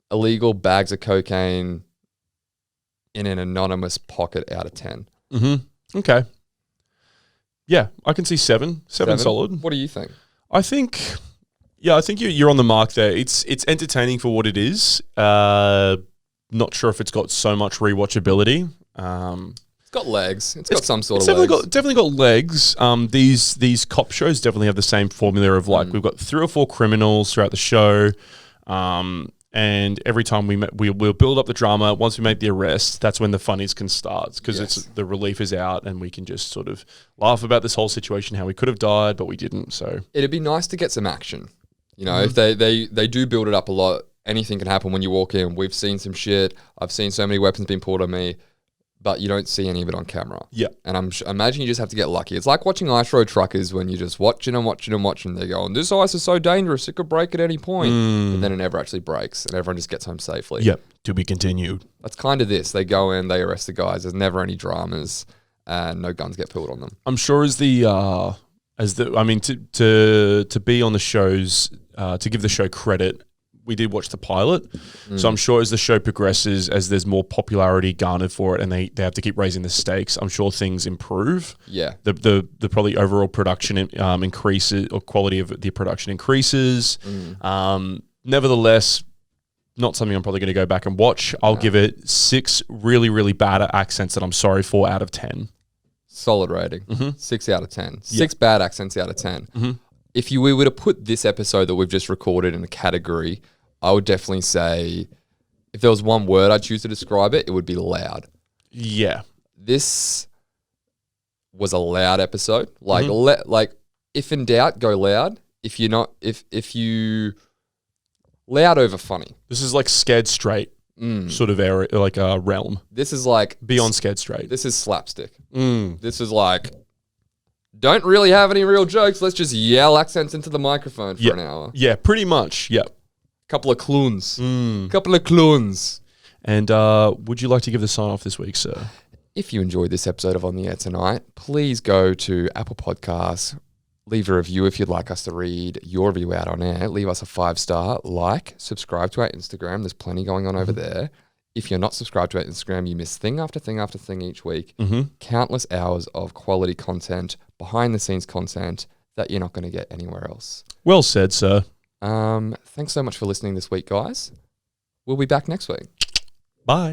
illegal bags of cocaine in an anonymous pocket out of 10. Okay. Yeah, I can see 7. 7 solid. What do you think? I think you're on the mark there. It's entertaining for what it is. Not sure if it's got so much rewatchability. It's got legs. It's got some sort of legs. Definitely got legs. These cop shows definitely have the same formula of like we've got 3 or 4 criminals throughout the show, and every time we'll build up the drama. Once we make the arrest, that's when the funnies can start because it's the relief is out and we can just sort of laugh about this whole situation, how we could have died but we didn't. So it'd be nice to get some action. You know, if they do build it up a lot. Anything can happen when you walk in. We've seen some shit. I've seen so many weapons being pulled on me, but you don't see any of it on camera. Yeah. And imagine you just have to get lucky. It's like watching ice road truckers when you're just watching and watching and watching. They go, this ice is so dangerous, it could break at any point. But then it never actually breaks and everyone just gets home safely. Yep. To be continued. That's kind of this. They go in, they arrest the guys. There's never any dramas and no guns get pulled on them. I'm sure to be on the shows, to give the show credit, we did watch the pilot. So I'm sure as the show progresses, as there's more popularity garnered for it and they have to keep raising the stakes, I'm sure things improve. Yeah. The probably overall production increases, or quality of the production increases. Nevertheless, not something I'm probably going to go back and watch. I'll give it 6 really, really bad accents that I'm sorry for out of 10. Solid rating. 6 out of 10. 6 bad accents out of 10. If we were to put this episode that we've just recorded in a category, I would definitely say, if there was one word I'd choose to describe it, it would be loud. Yeah. This was a loud episode. Like, if in doubt, go loud. If you're not, if you loud over funny. This is like scared straight sort of area, like a realm. This is like beyond scared straight. This is slapstick. This is like, don't really have any real jokes. Let's just yell accents into the microphone for an hour. Yeah, pretty much. Yeah. Couple of clones. Couple of clones. And would you like to give the sign off this week, sir? If you enjoyed this episode of On the Air Tonight, please go to Apple Podcasts, leave a review if you'd like us to read your review out on air. Leave us a 5-star, subscribe to our Instagram. There's plenty going on over there. If you're not subscribed to our Instagram, you miss thing after thing after thing each week. Countless hours of quality content, behind the scenes content that you're not going to get anywhere else. Well said, sir. Thanks so much for listening this week, guys. We'll be back next week. Bye.